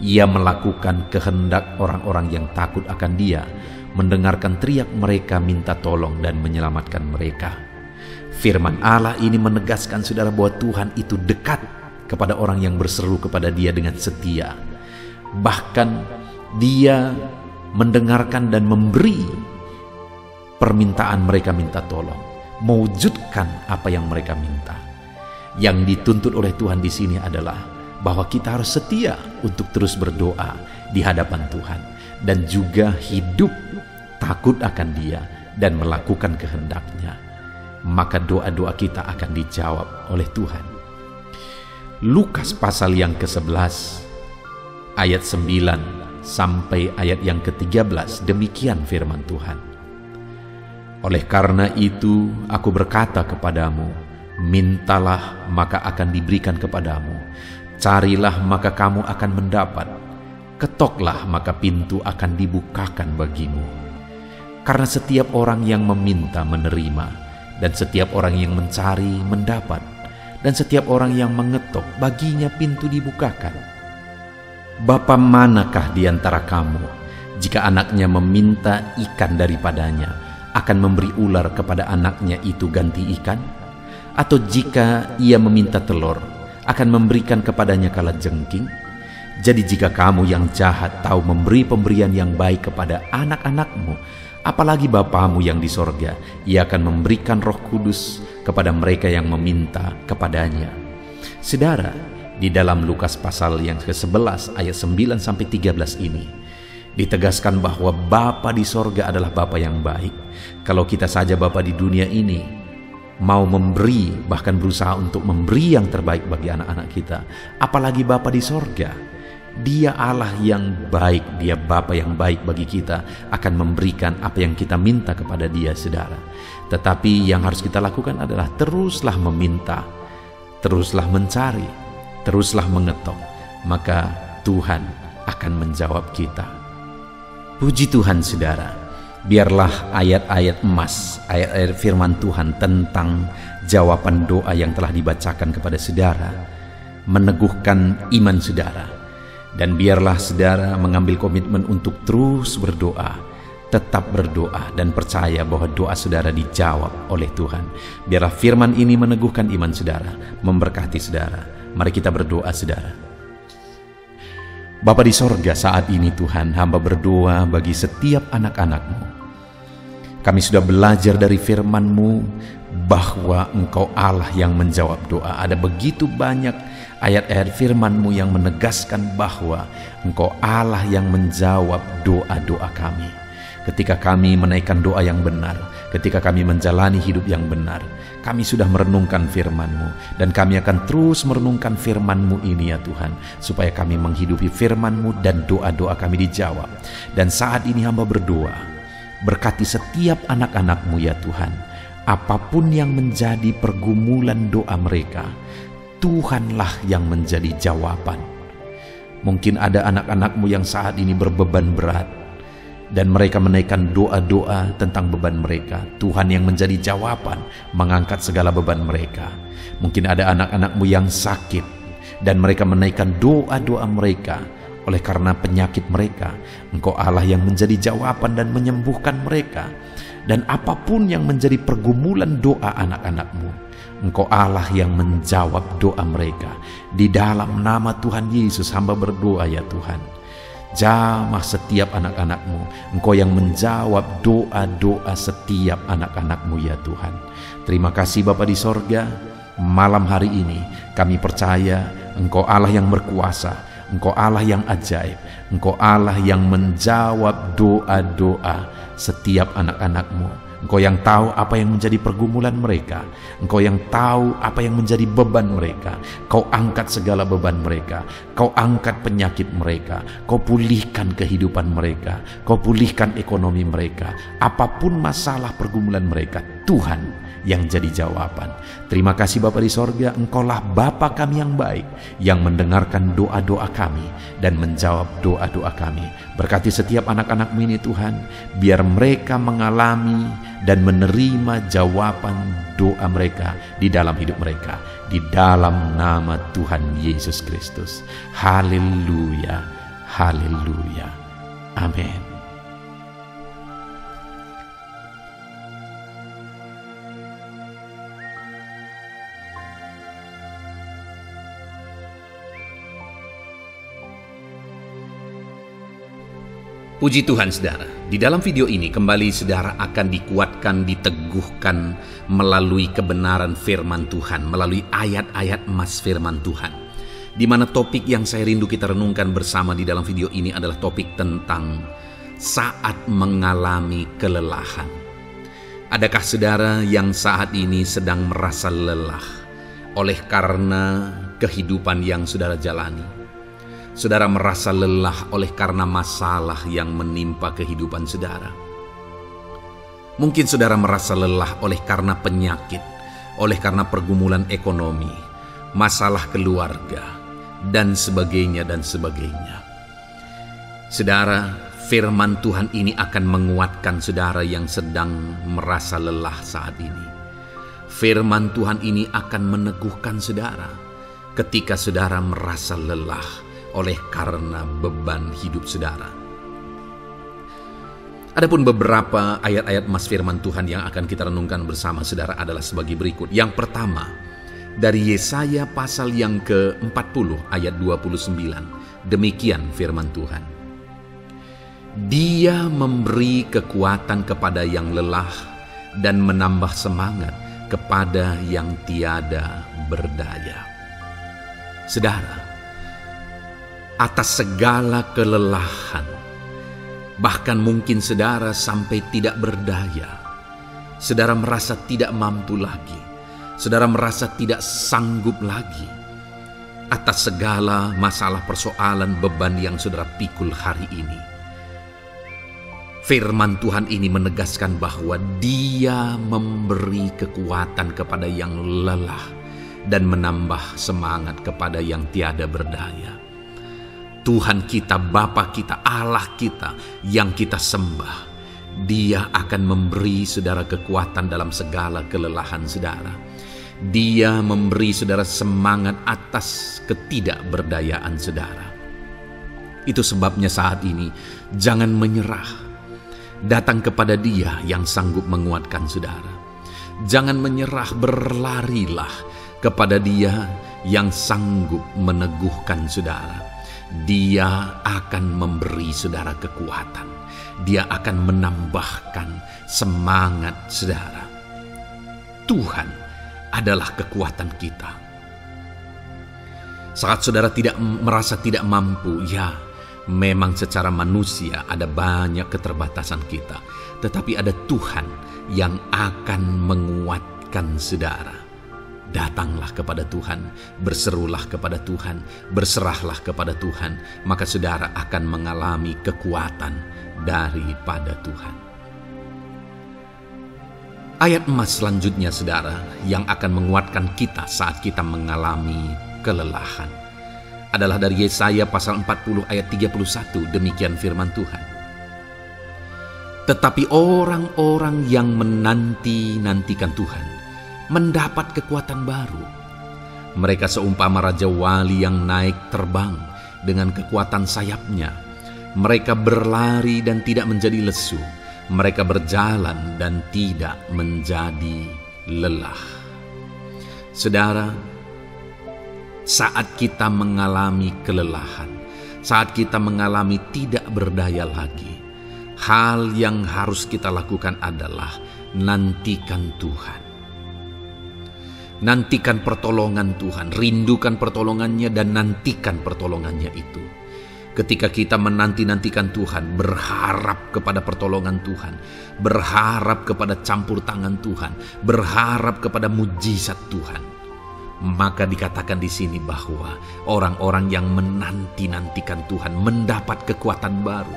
Ia melakukan kehendak orang-orang yang takut akan Dia, mendengarkan teriak mereka minta tolong dan menyelamatkan mereka." Firman Allah ini menegaskan, saudara, bahwa Tuhan itu dekat kepada orang yang berseru kepada Dia dengan setia. Bahkan Dia mendengarkan dan memberi permintaan mereka minta tolong, mewujudkan apa yang mereka minta. Yang dituntut oleh Tuhan di sini adalah bahwa kita harus setia untuk terus berdoa di hadapan Tuhan, dan juga hidup takut akan Dia dan melakukan kehendak-Nya. Maka doa-doa kita akan dijawab oleh Tuhan. Lukas pasal yang ke-11 ayat 9 sampai ayat yang ke-13, demikian firman Tuhan. "Oleh karena itu aku berkata kepadamu, mintalah maka akan diberikan kepadamu, carilah maka kamu akan mendapat, ketoklah maka pintu akan dibukakan bagimu. Karena setiap orang yang meminta menerima, dan setiap orang yang mencari mendapat, dan setiap orang yang mengetok baginya pintu dibukakan. Bapa manakah di antara kamu, jika anaknya meminta ikan daripadanya, akan memberi ular kepada anaknya itu ganti ikan? Atau jika ia meminta telur, akan memberikan kepadanya kalajengking? Jadi jika kamu yang jahat tahu memberi pemberian yang baik kepada anak-anakmu, apalagi Bapamu yang di sorga, Ia akan memberikan Roh Kudus kepada mereka yang meminta kepadanya. Saudara, di dalam Lukas pasal yang ke-11 ayat 9-13 ini, ditegaskan bahwa Bapa di sorga adalah Bapa yang baik. Kalau kita saja Bapa di dunia ini mau memberi, bahkan berusaha untuk memberi yang terbaik bagi anak-anak kita, apalagi Bapa di sorga. Dia Allah yang baik, Dia Bapa yang baik bagi kita, akan memberikan apa yang kita minta kepada Dia, saudara. Tetapi yang harus kita lakukan adalah teruslah meminta, teruslah mencari, teruslah mengetok, maka Tuhan akan menjawab kita. Puji Tuhan, saudara. Biarlah ayat-ayat emas, ayat-ayat firman Tuhan tentang jawaban doa yang telah dibacakan kepada saudara meneguhkan iman saudara. Dan biarlah saudara mengambil komitmen untuk terus berdoa, tetap berdoa dan percaya bahwa doa saudara dijawab oleh Tuhan. Biarlah firman ini meneguhkan iman saudara, memberkati saudara. Mari kita berdoa, saudara. Bapa di sorga, saat ini Tuhan, hamba berdoa bagi setiap anak-anak-Mu. Kami sudah belajar dari firman-Mu bahwa Engkau Allah yang menjawab doa. Ada begitu banyak ayat-ayat firman-Mu yang menegaskan bahwa Engkau Allah yang menjawab doa-doa kami. Ketika kami menaikkan doa yang benar, ketika kami menjalani hidup yang benar, kami sudah merenungkan firman-Mu, dan kami akan terus merenungkan firman-Mu ini ya Tuhan, supaya kami menghidupi firman-Mu dan doa-doa kami dijawab. Dan saat ini hamba berdoa, berkati setiap anak-anak-Mu ya Tuhan, apapun yang menjadi pergumulan doa mereka, Tuhanlah yang menjadi jawaban. Mungkin ada anak-anak-Mu yang saat ini berbeban berat, dan mereka menaikkan doa-doa tentang beban mereka. Tuhan yang menjadi jawaban, mengangkat segala beban mereka. Mungkin ada anak-anak-Mu yang sakit, dan mereka menaikkan doa-doa mereka. Oleh karena penyakit mereka, Engkau Allah yang menjadi jawaban dan menyembuhkan mereka. Dan apapun yang menjadi pergumulan doa anak-anak-Mu, Engkau Allah yang menjawab doa mereka. Di dalam nama Tuhan Yesus hamba berdoa ya Tuhan, jamah setiap anak-anak-Mu. Engkau yang menjawab doa-doa setiap anak-anak-Mu ya Tuhan. Terima kasih Bapa di sorga. Malam hari ini kami percaya Engkau Allah yang berkuasa, Engkau Allah yang ajaib, Engkau Allah yang menjawab doa-doa setiap anak-anak-Mu. Engkau yang tahu apa yang menjadi pergumulan mereka, Engkau yang tahu apa yang menjadi beban mereka. Kau angkat segala beban mereka, Kau angkat penyakit mereka, Kau pulihkan kehidupan mereka, Kau pulihkan ekonomi mereka. Apapun masalah pergumulan mereka, Tuhan yang jadi jawaban. Terima kasih Bapa di sorga, Engkaulah Bapa kami yang baik, yang mendengarkan doa-doa kami dan menjawab doa-doa kami. Berkati setiap anak-anak-Mu ini Tuhan, biar mereka mengalami dan menerima jawaban doa mereka di dalam hidup mereka, di dalam nama Tuhan Yesus Kristus. Haleluya, haleluya, amin. Puji Tuhan saudara, di dalam video ini kembali saudara akan dikuatkan, diteguhkan melalui kebenaran firman Tuhan, melalui ayat-ayat emas firman Tuhan. Di mana topik yang saya rindu kita renungkan bersama di dalam video ini adalah topik tentang saat mengalami kelelahan. Adakah saudara yang saat ini sedang merasa lelah oleh karena kehidupan yang saudara jalani? Saudara merasa lelah oleh karena masalah yang menimpa kehidupan saudara. Mungkin saudara merasa lelah oleh karena penyakit, oleh karena pergumulan ekonomi, masalah keluarga, dan sebagainya dan sebagainya. Saudara, firman Tuhan ini akan menguatkan saudara yang sedang merasa lelah saat ini. Firman Tuhan ini akan meneguhkan saudara ketika saudara merasa lelah oleh karena beban hidup saudara. Adapun beberapa ayat-ayat emas firman Tuhan yang akan kita renungkan bersama saudara adalah sebagai berikut. Yang pertama, dari Yesaya pasal yang ke-40 ayat 29. Demikian firman Tuhan. Dia memberi kekuatan kepada yang lelah dan menambah semangat kepada yang tiada berdaya. Saudara, atas segala kelelahan, bahkan mungkin saudara sampai tidak berdaya, saudara merasa tidak mampu lagi, saudara merasa tidak sanggup lagi, atas segala masalah persoalan beban yang saudara pikul hari ini, firman Tuhan ini menegaskan bahwa Dia memberi kekuatan kepada yang lelah dan menambah semangat kepada yang tiada berdaya. Tuhan kita, Bapa kita, Allah kita yang kita sembah, Dia akan memberi saudara kekuatan dalam segala kelelahan saudara. Dia memberi saudara semangat atas ketidakberdayaan saudara. Itu sebabnya saat ini jangan menyerah. Datang kepada Dia yang sanggup menguatkan saudara. Jangan menyerah, berlarilah kepada Dia yang sanggup meneguhkan saudara. Dia akan memberi saudara kekuatan. Dia akan menambahkan semangat saudara. Tuhan adalah kekuatan kita. Saat saudara merasa tidak mampu, ya, memang secara manusia ada banyak keterbatasan kita, tetapi ada Tuhan yang akan menguatkan saudara. Datanglah kepada Tuhan, berserulah kepada Tuhan, berserahlah kepada Tuhan, maka saudara akan mengalami kekuatan daripada Tuhan. Ayat emas selanjutnya saudara yang akan menguatkan kita saat kita mengalami kelelahan adalah dari Yesaya pasal 40 ayat 31. Demikian firman Tuhan. Tetapi orang-orang yang menanti-nantikan Tuhan mendapat kekuatan baru. Mereka seumpama Raja Wali yang naik terbang dengan kekuatan sayapnya. Mereka berlari dan tidak menjadi lesu. Mereka berjalan dan tidak menjadi lelah. Saudara, saat kita mengalami kelelahan, saat kita mengalami tidak berdaya lagi, hal yang harus kita lakukan adalah nantikan Tuhan. Nantikan pertolongan Tuhan, rindukan pertolongannya dan nantikan pertolongannya itu. Ketika kita menanti-nantikan Tuhan, berharap kepada pertolongan Tuhan, berharap kepada campur tangan Tuhan, berharap kepada mujizat Tuhan, maka dikatakan di sini bahwa orang-orang yang menanti-nantikan Tuhan mendapat kekuatan baru.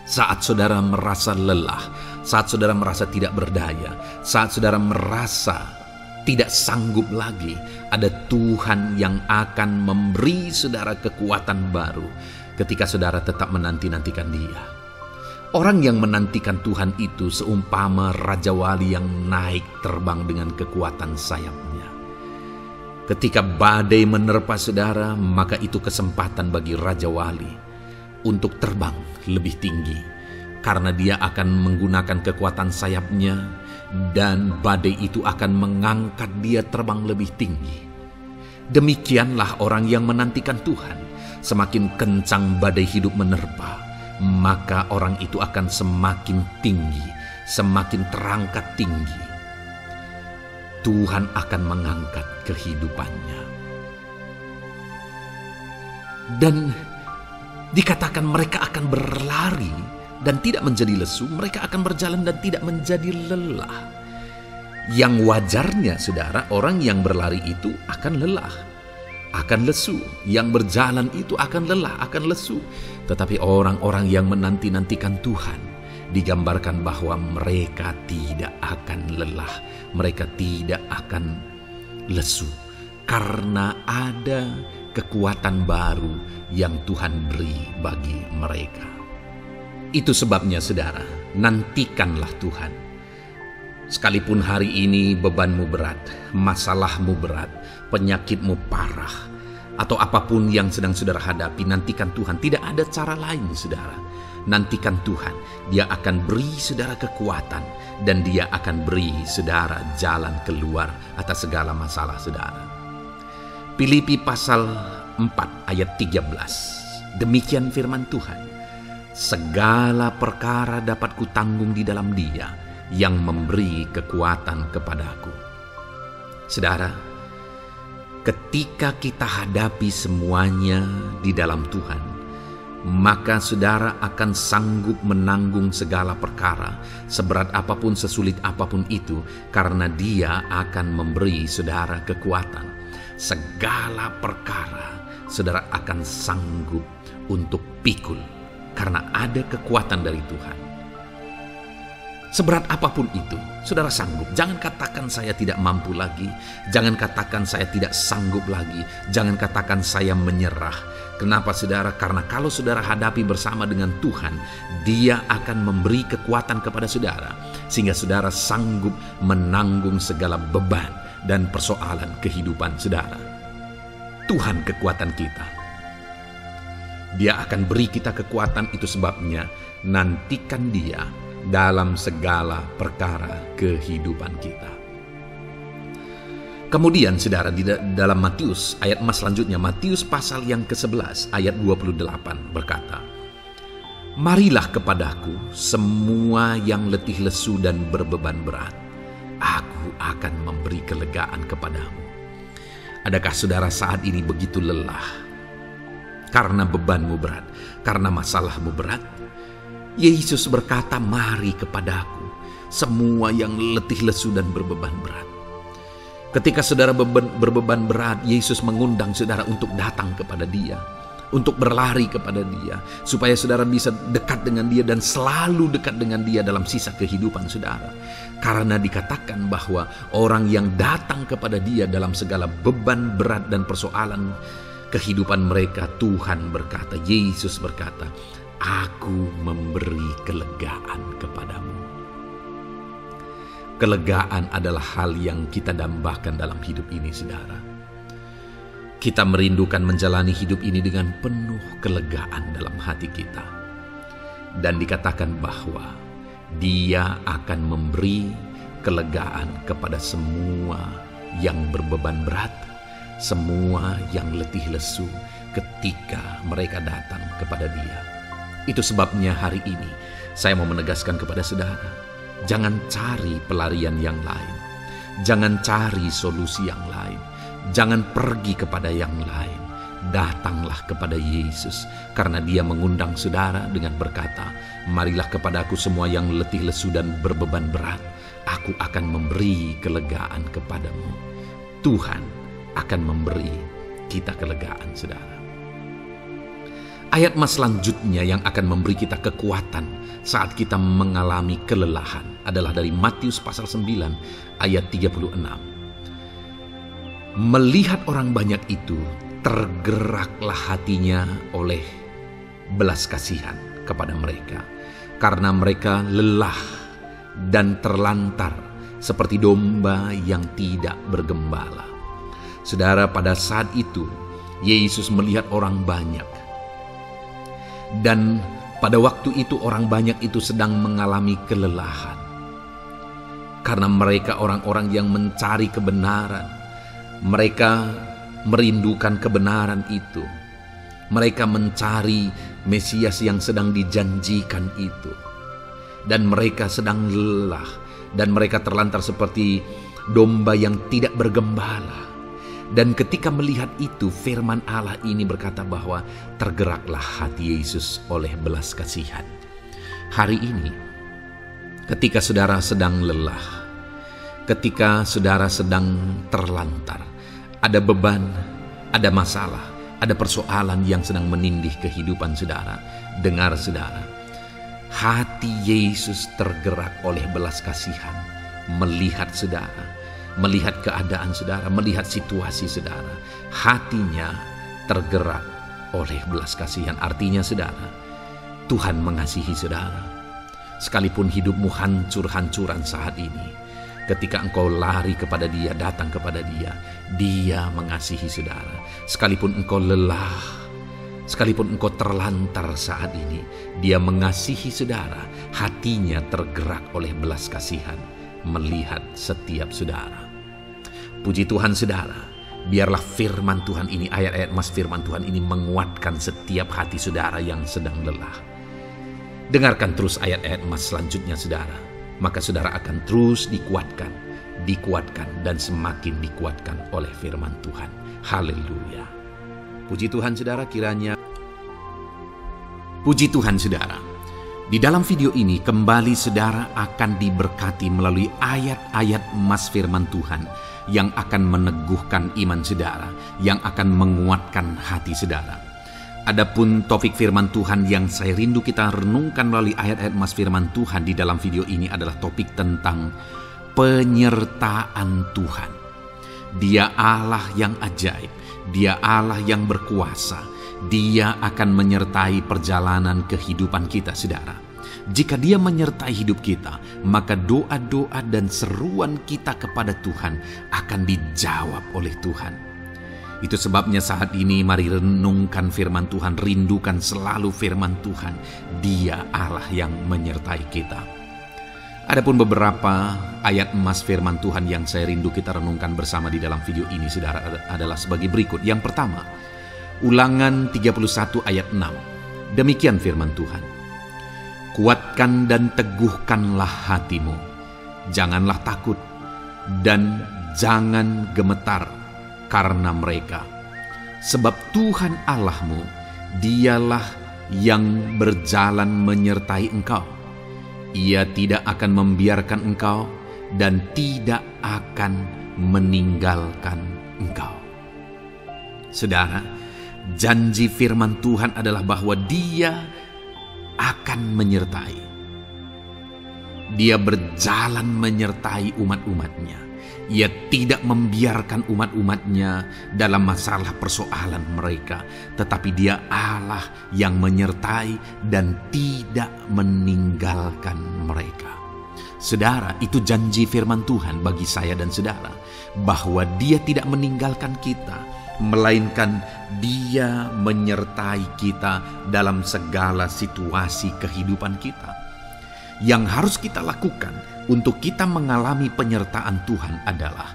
Saat saudara merasa lelah, saat saudara merasa tidak berdaya, saat saudara merasa tidak sanggup lagi, ada Tuhan yang akan memberi saudara kekuatan baru ketika saudara tetap menanti-nantikan Dia. Orang yang menantikan Tuhan itu seumpama Raja Wali yang naik terbang dengan kekuatan sayapnya. Ketika badai menerpa saudara, maka itu kesempatan bagi Raja Wali untuk terbang lebih tinggi, karena dia akan menggunakan kekuatan sayapnya dan badai itu akan mengangkat dia terbang lebih tinggi. Demikianlah orang yang menantikan Tuhan. Semakin kencang badai hidup menerpa, maka orang itu akan semakin tinggi, semakin terangkat tinggi. Tuhan akan mengangkat kehidupannya. Dan dikatakan mereka akan berlari dan tidak menjadi lesu, mereka akan berjalan dan tidak menjadi lelah. Yang wajarnya saudara, orang yang berlari itu akan lelah, akan lesu. Yang berjalan itu akan lelah, akan lesu. Tetapi orang-orang yang menanti-nantikan Tuhan, digambarkan bahwa mereka tidak akan lelah, mereka tidak akan lesu, karena ada kekuatan baru yang Tuhan beri bagi mereka. Itu sebabnya saudara, nantikanlah Tuhan. Sekalipun hari ini bebanmu berat, masalahmu berat, penyakitmu parah, atau apapun yang sedang saudara hadapi, nantikan Tuhan. Tidak ada cara lain saudara. Nantikan Tuhan, Dia akan beri saudara kekuatan, dan Dia akan beri saudara jalan keluar atas segala masalah saudara. Filipi pasal 4 ayat 13. Demikian firman Tuhan. Segala perkara dapat kutanggung di dalam Dia yang memberi kekuatan kepadaku. Saudara, ketika kita hadapi semuanya di dalam Tuhan, maka saudara akan sanggup menanggung segala perkara, seberat apapun, sesulit apapun itu, karena Dia akan memberi saudara kekuatan. Segala perkara saudara akan sanggup untuk pikul, karena ada kekuatan dari Tuhan. Seberat apapun itu, saudara sanggup. Jangan katakan saya tidak mampu lagi. Jangan katakan saya tidak sanggup lagi. Jangan katakan saya menyerah. Kenapa saudara? Karena kalau saudara hadapi bersama dengan Tuhan, Dia akan memberi kekuatan kepada saudara, sehingga saudara sanggup menanggung segala beban dan persoalan kehidupan saudara. Tuhan kekuatan kita. Dia akan beri kita kekuatan, itu sebabnya nantikan Dia dalam segala perkara kehidupan kita. Kemudian saudara, di dalam Matius ayat selanjutnya, Matius pasal yang ke-11 ayat 28 berkata, "Marilah kepadaku semua yang letih lesu dan berbeban berat, aku akan memberi kelegaan kepadamu." Adakah saudara saat ini begitu lelah karena bebanmu berat, karena masalahmu berat? Yesus berkata, "Mari kepadaku semua yang letih lesu dan berbeban berat." Ketika saudara berbeban berat, Yesus mengundang saudara untuk datang kepada Dia, untuk berlari kepada Dia, supaya saudara bisa dekat dengan Dia dan selalu dekat dengan Dia dalam sisa kehidupan saudara. Karena dikatakan bahwa orang yang datang kepada Dia dalam segala beban berat dan persoalan kehidupan mereka, Tuhan berkata, Yesus berkata, "Aku memberi kelegaan kepadamu." Kelegaan adalah hal yang kita dambakan dalam hidup ini, saudara. Kita merindukan menjalani hidup ini dengan penuh kelegaan dalam hati kita. Dan dikatakan bahwa Dia akan memberi kelegaan kepada semua yang berbeban berat, semua yang letih lesu ketika mereka datang kepada Dia. Itu sebabnya hari ini saya mau menegaskan kepada saudara, jangan cari pelarian yang lain. Jangan cari solusi yang lain. Jangan pergi kepada yang lain. Datanglah kepada Yesus, karena Dia mengundang saudara dengan berkata, "Marilah kepadaku semua yang letih lesu dan berbeban berat, aku akan memberi kelegaan kepadamu." Tuhan akan memberi kita kelegaan, saudara. Ayat selanjutnya yang akan memberi kita kekuatan saat kita mengalami kelelahan adalah dari Matius pasal 9 ayat 36. Melihat orang banyak itu, tergeraklah hatinya oleh belas kasihan kepada mereka, karena mereka lelah dan terlantar seperti domba yang tidak bergembala. Saudara, pada saat itu Yesus melihat orang banyak. Dan pada waktu itu orang banyak itu sedang mengalami kelelahan. Karena mereka orang-orang yang mencari kebenaran. Mereka merindukan kebenaran itu. Mereka mencari Mesias yang sedang dijanjikan itu. Dan mereka sedang lelah. Dan mereka terlantar seperti domba yang tidak bergembala. Dan ketika melihat itu, firman Allah ini berkata bahwa tergeraklah hati Yesus oleh belas kasihan. Hari ini, ketika saudara sedang lelah, ketika saudara sedang terlantar, ada beban, ada masalah, ada persoalan yang sedang menindih kehidupan saudara, dengar saudara, hati Yesus tergerak oleh belas kasihan, melihat saudara, melihat keadaan saudara, melihat situasi saudara. Hatinya tergerak oleh belas kasihan. Artinya saudara, Tuhan mengasihi saudara. Sekalipun hidupmu hancur-hancuran saat ini, ketika engkau lari kepada Dia, datang kepada Dia, Dia mengasihi saudara. Sekalipun engkau lelah, sekalipun engkau terlantar saat ini, Dia mengasihi saudara. Hatinya tergerak oleh belas kasihan melihat setiap saudara. Puji Tuhan saudara, Biarlah firman Tuhan ini, ayat-ayat mas firman Tuhan ini menguatkan setiap hati saudara yang sedang lelah. Dengarkan terus ayat-ayat mas selanjutnya saudara. Maka saudara akan terus dikuatkan, dan semakin dikuatkan oleh firman Tuhan. Haleluya. Puji Tuhan saudara, Puji Tuhan saudara. Di dalam video ini kembali saudara akan diberkati melalui ayat-ayat mas firman Tuhan yang akan meneguhkan iman saudara, yang akan menguatkan hati saudara. Adapun topik firman Tuhan yang saya rindu kita renungkan melalui ayat-ayat mas firman Tuhan di dalam video ini adalah topik tentang penyertaan Tuhan. Dia Allah yang ajaib, Dia Allah yang berkuasa. Dia akan menyertai perjalanan kehidupan kita, saudara. Jika Dia menyertai hidup kita, maka doa-doa dan seruan kita kepada Tuhan akan dijawab oleh Tuhan. Itu sebabnya saat ini mari renungkan firman Tuhan, rindukan selalu firman Tuhan. Dia Allah yang menyertai kita. Adapun beberapa ayat emas firman Tuhan yang saya rindu kita renungkan bersama di dalam video ini, saudara, adalah sebagai berikut. Yang pertama, Ulangan 31 ayat 6. Demikian firman Tuhan. Kuatkan dan teguhkanlah hatimu. Janganlah takut dan jangan gemetar karena mereka. Sebab Tuhan Allahmu, Dialah yang berjalan menyertai engkau. Ia tidak akan membiarkan engkau dan tidak akan meninggalkan engkau. Saudara, janji firman Tuhan adalah bahwa Dia akan menyertai. Dia berjalan menyertai umat-umatnya. Ia tidak membiarkan umat-umatnya dalam masalah persoalan mereka. Tetapi Dia Allah yang menyertai dan tidak meninggalkan mereka. Saudara, itu janji firman Tuhan bagi saya dan saudara. Bahwa Dia tidak meninggalkan kita, melainkan Dia menyertai kita dalam segala situasi kehidupan kita. Yang harus kita lakukan untuk kita mengalami penyertaan Tuhan adalah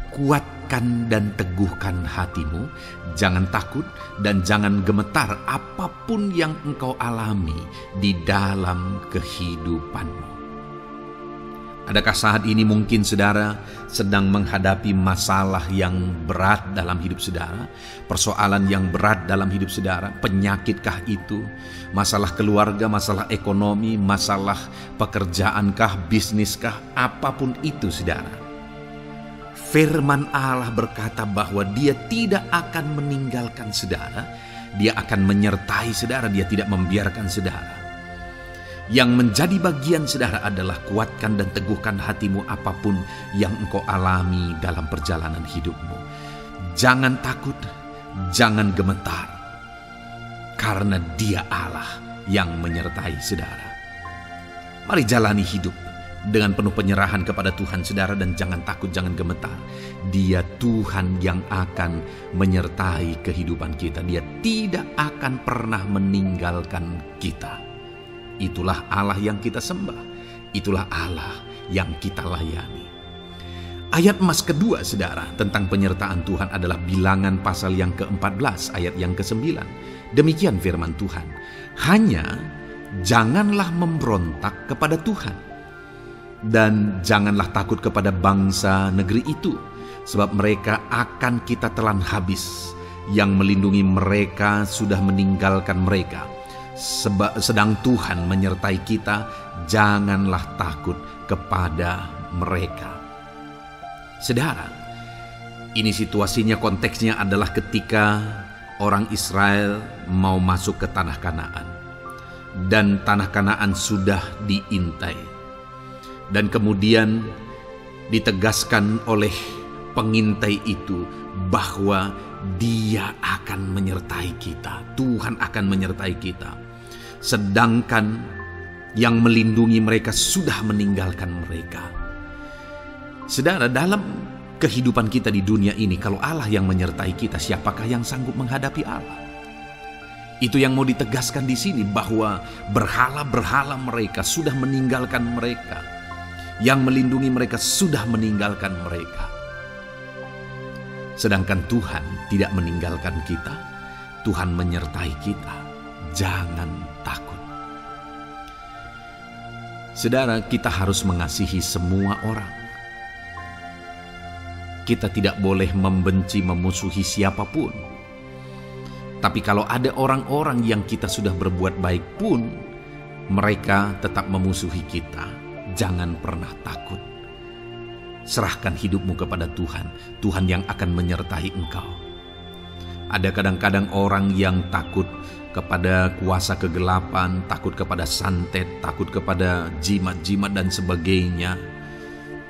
kuatkan dan teguhkan hatimu, jangan takut dan jangan gemetar apapun yang engkau alami di dalam kehidupanmu. Adakah saat ini mungkin saudara sedang menghadapi masalah yang berat dalam hidup saudara? Persoalan yang berat dalam hidup saudara? Penyakitkah itu? Masalah keluarga, masalah ekonomi, masalah pekerjaankah, bisniskah? Apapun itu saudara. Firman Allah berkata bahwa Dia tidak akan meninggalkan saudara. Dia akan menyertai saudara, Dia tidak membiarkan saudara. Yang menjadi bagian saudara adalah kuatkan dan teguhkan hatimu apapun yang engkau alami dalam perjalanan hidupmu. Jangan takut, jangan gemetar, karena Dia Allah yang menyertai saudara. Mari jalani hidup dengan penuh penyerahan kepada Tuhan saudara, dan jangan takut, jangan gemetar. Dia Tuhan yang akan menyertai kehidupan kita. Dia tidak akan pernah meninggalkan kita. Itulah Allah yang kita sembah. Itulah Allah yang kita layani. Ayat emas kedua saudara tentang penyertaan Tuhan adalah Bilangan pasal yang ke-14 ayat yang ke-9. Demikian firman Tuhan. Hanya janganlah memberontak kepada Tuhan, dan janganlah takut kepada bangsa negeri itu, sebab mereka akan kita telan habis. Yang melindungi mereka sudah meninggalkan mereka. Sedang Tuhan menyertai kita, janganlah takut kepada mereka. Saudara, ini situasinya, konteksnya adalah ketika orang Israel mau masuk ke tanah Kanaan. Dan tanah Kanaan sudah diintai. Dan kemudian ditegaskan oleh pengintai itu bahwa Dia akan menyertai kita. Tuhan akan menyertai kita. Sedangkan yang melindungi mereka sudah meninggalkan mereka. Saudara, dalam kehidupan kita di dunia ini, kalau Allah yang menyertai kita, siapakah yang sanggup menghadapi Allah? Itu yang mau ditegaskan di sini, bahwa berhala-berhala mereka sudah meninggalkan mereka. Yang melindungi mereka sudah meninggalkan mereka. Sedangkan Tuhan tidak meninggalkan kita, Tuhan menyertai kita. Jangan takut. Saudara, kita harus mengasihi semua orang. Kita tidak boleh membenci, memusuhi siapapun. Tapi kalau ada orang-orang yang kita sudah berbuat baik pun, mereka tetap memusuhi kita, jangan pernah takut. Serahkan hidupmu kepada Tuhan, Tuhan yang akan menyertai engkau. Ada kadang-kadang orang yang takut kepada kuasa kegelapan, takut kepada santet, takut kepada jimat-jimat dan sebagainya.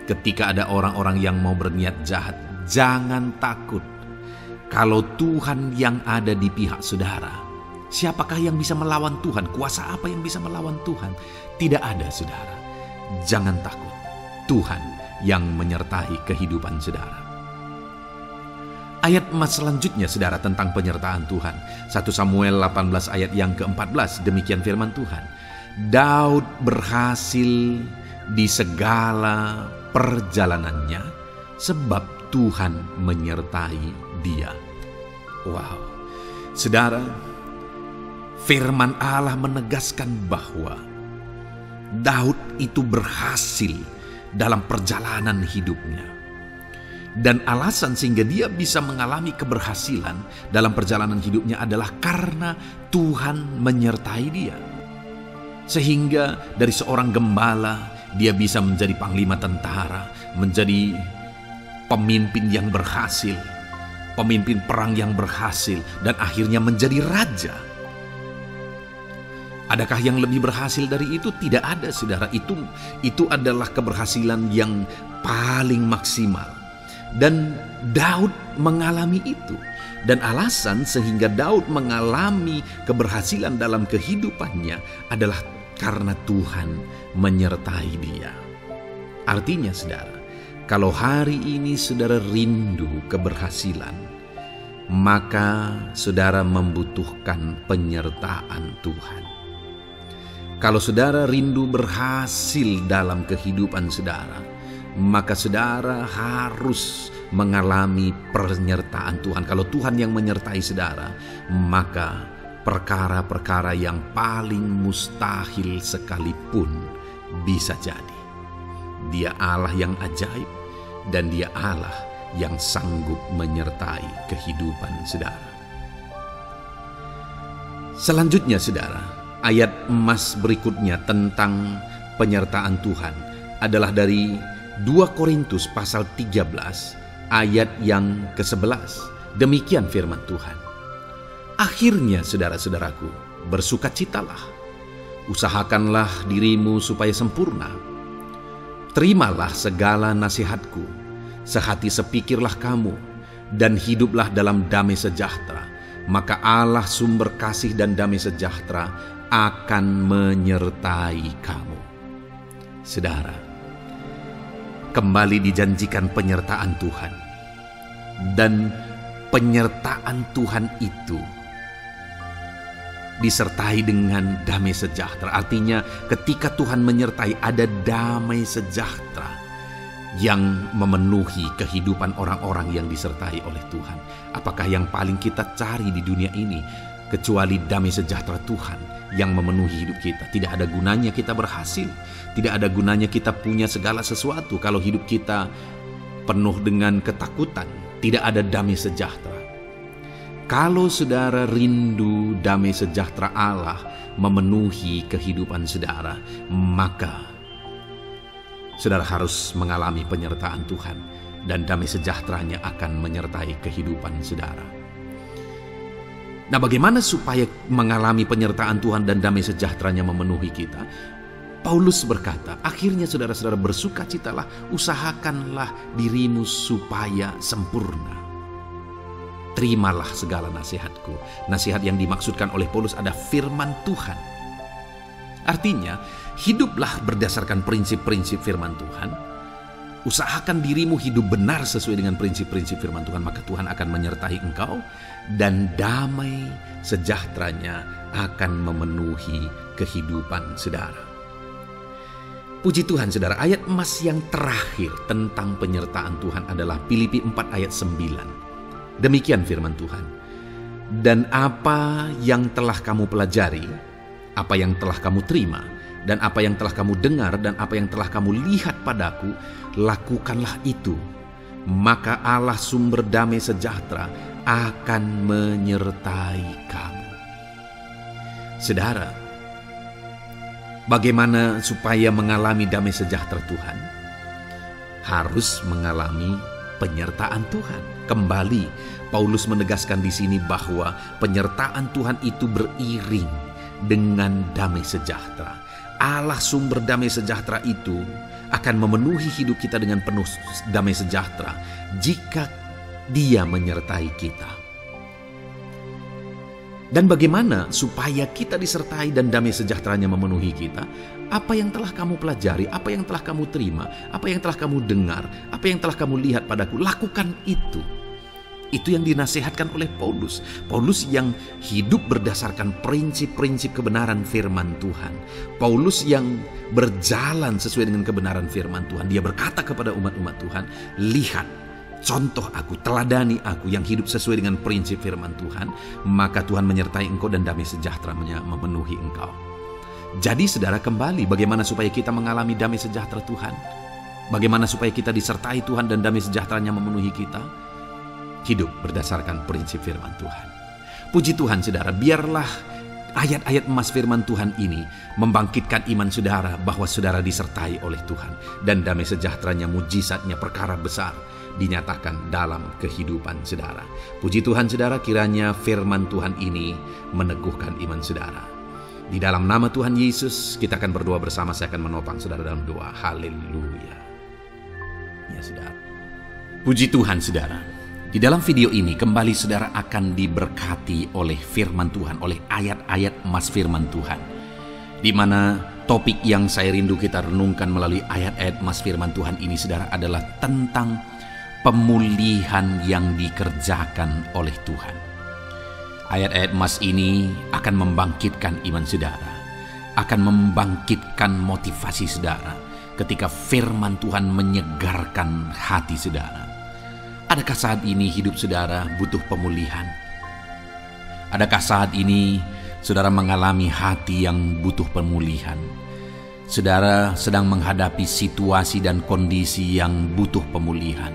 Ketika ada orang-orang yang mau berniat jahat, jangan takut. Kalau Tuhan yang ada di pihak saudara, siapakah yang bisa melawan Tuhan? Kuasa apa yang bisa melawan Tuhan? Tidak ada, saudara. Jangan takut. Tuhan yang menyertai kehidupan saudara. Ayat emas selanjutnya, saudara, tentang penyertaan Tuhan. 1 Samuel 18 ayat yang ke-14, demikian firman Tuhan. Daud berhasil di segala perjalanannya sebab Tuhan menyertai dia. Wow, saudara, firman Allah menegaskan bahwa Daud itu berhasil dalam perjalanan hidupnya. Dan alasan sehingga dia bisa mengalami keberhasilan dalam perjalanan hidupnya adalah karena Tuhan menyertai dia. Sehingga dari seorang gembala, dia bisa menjadi panglima tentara, menjadi pemimpin yang berhasil, pemimpin perang yang berhasil, dan akhirnya menjadi raja. Adakah yang lebih berhasil dari itu? Tidak ada, saudara. Itu adalah keberhasilan yang paling maksimal. Dan Daud mengalami itu. Dan alasan sehingga Daud mengalami keberhasilan dalam kehidupannya adalah karena Tuhan menyertai dia. Artinya, saudara, kalau hari ini saudara rindu keberhasilan, maka saudara membutuhkan penyertaan Tuhan. Kalau saudara rindu berhasil dalam kehidupan saudara, maka saudara harus mengalami penyertaan Tuhan. Kalau Tuhan yang menyertai saudara, maka perkara-perkara yang paling mustahil sekalipun bisa jadi. Dia Allah yang ajaib, dan Dia Allah yang sanggup menyertai kehidupan saudara. Selanjutnya, saudara, ayat emas berikutnya tentang penyertaan Tuhan adalah dari 2 Korintus pasal 13 ayat yang ke-11. Demikian firman Tuhan. Akhirnya, saudara-saudaraku, bersukacitalah, usahakanlah dirimu supaya sempurna. Terimalah segala nasihatku, sehati sepikirlah kamu, dan hiduplah dalam damai sejahtera. Maka Allah sumber kasih dan damai sejahtera akan menyertai kamu. Saudara, kembali dijanjikan penyertaan Tuhan. Dan penyertaan Tuhan itu disertai dengan damai sejahtera. Artinya ketika Tuhan menyertai, ada damai sejahtera yang memenuhi kehidupan orang-orang yang disertai oleh Tuhan. Apakah yang paling kita cari di dunia ini kecuali damai sejahtera Tuhan yang memenuhi hidup kita? Tidak ada gunanya kita berhasil, tidak ada gunanya kita punya segala sesuatu kalau hidup kita penuh dengan ketakutan, tidak ada damai sejahtera. Kalau saudara rindu damai sejahtera Allah memenuhi kehidupan saudara, maka saudara harus mengalami penyertaan Tuhan, dan damai sejahteranya akan menyertai kehidupan saudara. Nah, bagaimana supaya mengalami penyertaan Tuhan dan damai sejahteranya memenuhi kita? Paulus berkata, akhirnya saudara-saudara bersukacitalah, usahakanlah dirimu supaya sempurna. Terimalah segala nasihatku. Nasihat yang dimaksudkan oleh Paulus ada firman Tuhan. Artinya, hiduplah berdasarkan prinsip-prinsip firman Tuhan. Usahakan dirimu hidup benar sesuai dengan prinsip-prinsip firman Tuhan, maka Tuhan akan menyertai engkau, dan damai sejahteranya akan memenuhi kehidupan saudara. Puji Tuhan, saudara, ayat emas yang terakhir tentang penyertaan Tuhan adalah Filipi 4 ayat 9. Demikian firman Tuhan. Dan apa yang telah kamu pelajari, apa yang telah kamu terima, dan apa yang telah kamu dengar, dan apa yang telah kamu lihat padaku, lakukanlah itu. Maka Allah sumber damai sejahtera akan menyertai kamu. Saudara, bagaimana supaya mengalami damai sejahtera Tuhan? Harus mengalami penyertaan Tuhan. Kembali, Paulus menegaskan di sini bahwa penyertaan Tuhan itu beriring dengan damai sejahtera. Allah sumber damai sejahtera itu akan memenuhi hidup kita dengan penuh damai sejahtera jika Dia menyertai kita. Dan bagaimana supaya kita disertai dan damai sejahteranya memenuhi kita? Apa yang telah kamu pelajari, apa yang telah kamu terima, apa yang telah kamu dengar, apa yang telah kamu lihat padaku, lakukan itu. Itu yang dinasihatkan oleh Paulus. Paulus yang hidup berdasarkan prinsip-prinsip kebenaran firman Tuhan. Paulus yang berjalan sesuai dengan kebenaran firman Tuhan. Dia berkata kepada umat-umat Tuhan, lihat, contoh aku, teladani aku yang hidup sesuai dengan prinsip firman Tuhan, maka Tuhan menyertai engkau dan damai sejahtera-Nya memenuhi engkau. Jadi saudara, kembali bagaimana supaya kita mengalami damai sejahtera Tuhan? Bagaimana supaya kita disertai Tuhan dan damai sejahtera-Nya memenuhi kita? Hidup berdasarkan prinsip firman Tuhan. Puji Tuhan saudara, biarlah ayat-ayat emas firman Tuhan ini membangkitkan iman saudara bahwa saudara disertai oleh Tuhan. Dan damai sejahtera-Nya, mujizatnya, perkara besar dinyatakan dalam kehidupan saudara. Puji Tuhan saudara, kiranya firman Tuhan ini meneguhkan iman saudara. Di dalam nama Tuhan Yesus kita akan berdoa bersama. Saya akan menopang saudara dalam doa. Haleluya. Ya saudara. Puji Tuhan saudara. Di dalam video ini kembali saudara akan diberkati oleh firman Tuhan, oleh ayat-ayat emas firman Tuhan. Di mana topik yang saya rindu kita renungkan melalui ayat-ayat emas firman Tuhan ini saudara adalah tentang pemulihan yang dikerjakan oleh Tuhan. Ayat-ayat emas ini akan membangkitkan iman saudara, akan membangkitkan motivasi saudara ketika firman Tuhan menyegarkan hati saudara. Adakah saat ini hidup saudara butuh pemulihan? Adakah saat ini saudara mengalami hati yang butuh pemulihan? Saudara sedang menghadapi situasi dan kondisi yang butuh pemulihan.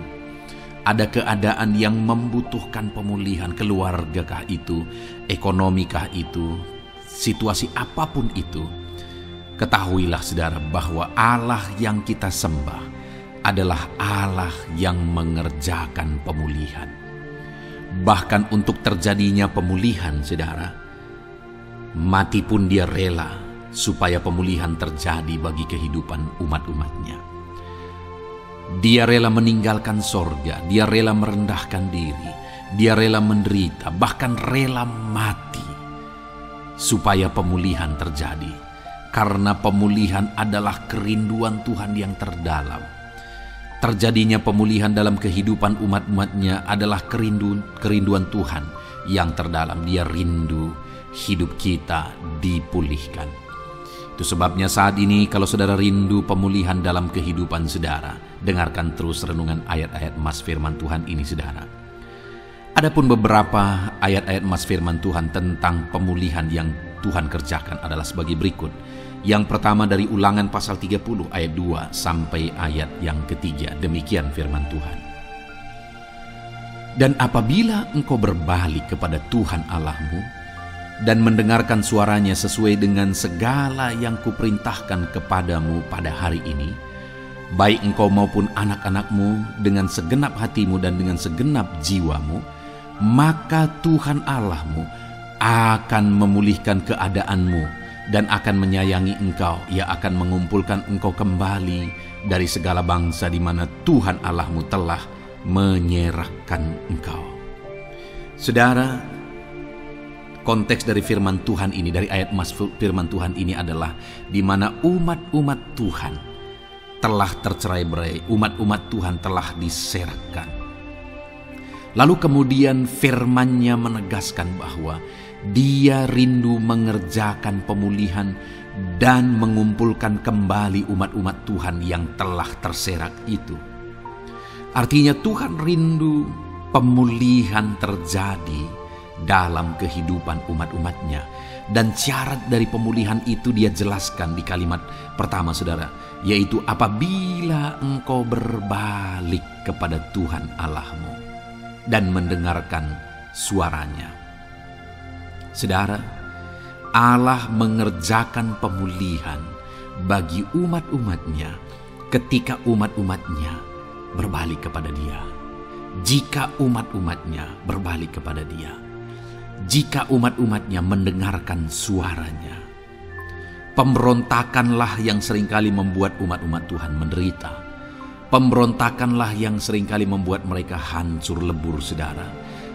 Ada keadaan yang membutuhkan pemulihan, keluargakah itu, ekonomikah itu, situasi apapun itu. Ketahuilah saudara bahwa Allah yang kita sembah adalah Allah yang mengerjakan pemulihan. Bahkan untuk terjadinya pemulihan saudara, mati pun Dia rela supaya pemulihan terjadi bagi kehidupan umat-umatnya. Dia rela meninggalkan sorga, Dia rela merendahkan diri, Dia rela menderita, bahkan rela mati supaya pemulihan terjadi. Karena pemulihan adalah kerinduan Tuhan yang terdalam. Terjadinya pemulihan dalam kehidupan umat-umatnya adalah kerinduan Tuhan yang terdalam. Dia rindu hidup kita dipulihkan. Itu sebabnya saat ini kalau saudara rindu pemulihan dalam kehidupan saudara, dengarkan terus renungan ayat-ayat emas firman Tuhan ini saudara. Adapun beberapa ayat-ayat emas firman Tuhan tentang pemulihan yang Tuhan kerjakan adalah sebagai berikut. Yang pertama dari Ulangan pasal 30 ayat 2 sampai ayat yang ketiga. Demikian firman Tuhan. Dan apabila engkau berbalik kepada Tuhan Allahmu dan mendengarkan suaranya sesuai dengan segala yang kuperintahkan kepadamu pada hari ini, baik engkau maupun anak-anakmu dengan segenap hatimu dan dengan segenap jiwamu, maka Tuhan Allahmu akan memulihkan keadaanmu dan akan menyayangi engkau. Ia akan mengumpulkan engkau kembali dari segala bangsa di mana Tuhan Allahmu telah menyerahkan engkau. Saudara, konteks dari firman Tuhan ini, dari ayat emas firman Tuhan ini adalah di mana umat-umat Tuhan telah tercerai-berai, umat-umat Tuhan telah diserahkan. Lalu kemudian firman-Nya menegaskan bahwa Dia rindu mengerjakan pemulihan dan mengumpulkan kembali umat-umat Tuhan yang telah terserak itu. Artinya Tuhan rindu pemulihan terjadi dalam kehidupan umat-umatnya. Dan syarat dari pemulihan itu dia jelaskan di kalimat pertama, saudara, yaitu apabila engkau berbalik kepada Tuhan Allahmu dan mendengarkan suaranya. Saudara, Allah mengerjakan pemulihan bagi umat-umatnya ketika umat-umatnya berbalik kepada Dia. Jika umat-umatnya berbalik kepada Dia, jika umat-umatnya mendengarkan suaranya. Pemberontakanlah yang seringkali membuat umat-umat Tuhan menderita. Pemberontakanlah yang seringkali membuat mereka hancur lebur, saudara.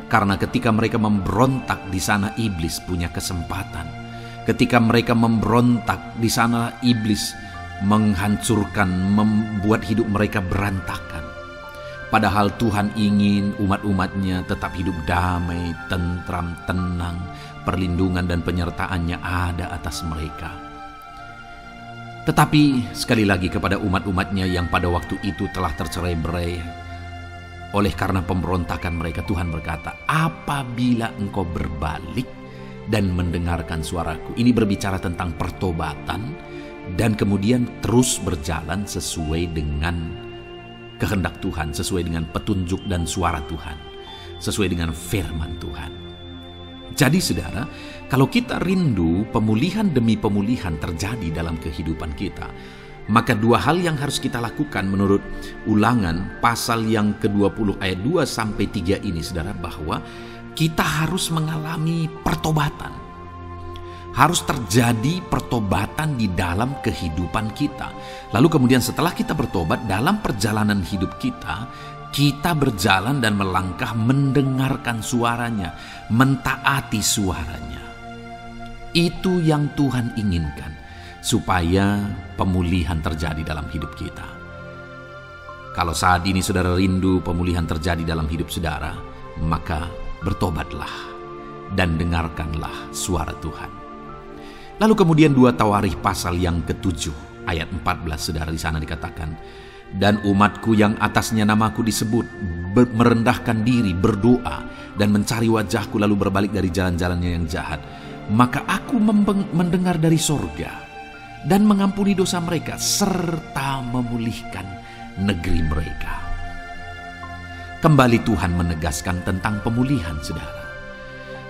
Karena ketika mereka memberontak, di sana iblis punya kesempatan. Ketika mereka memberontak, di sana iblis menghancurkan, membuat hidup mereka berantakan. Padahal Tuhan ingin umat-umatnya tetap hidup damai, tentram, tenang, perlindungan dan penyertaannya ada atas mereka. Tetapi sekali lagi kepada umat-umatnya yang pada waktu itu telah tercerai-berai oleh karena pemberontakan mereka, Tuhan berkata, apabila engkau berbalik dan mendengarkan suaraku. Ini berbicara tentang pertobatan dan kemudian terus berjalan sesuai dengan kehendak Tuhan, sesuai dengan petunjuk dan suara Tuhan, sesuai dengan firman Tuhan. Jadi saudara, kalau kita rindu pemulihan demi pemulihan terjadi dalam kehidupan kita, maka dua hal yang harus kita lakukan menurut Ulangan pasal yang ke-20 ayat 2-3 ini, saudara, bahwa kita harus mengalami pertobatan. Harus terjadi pertobatan di dalam kehidupan kita. Lalu kemudian setelah kita bertobat, dalam perjalanan hidup kita, kita berjalan dan melangkah mendengarkan suaranya, mentaati suaranya. Itu yang Tuhan inginkan, supaya pemulihan terjadi dalam hidup kita. Kalau saat ini saudara rindu pemulihan terjadi dalam hidup saudara, maka bertobatlah dan dengarkanlah suara Tuhan. Lalu kemudian 2 Tawarikh pasal yang ke-7 ayat 14, saudara, di sana dikatakan, dan umatku yang atasnya namaku disebut merendahkan diri, berdoa dan mencari wajahku lalu berbalik dari jalan-jalannya yang jahat, maka aku mendengar dari sorga dan mengampuni dosa mereka serta memulihkan negeri mereka. Kembali Tuhan menegaskan tentang pemulihan, saudara,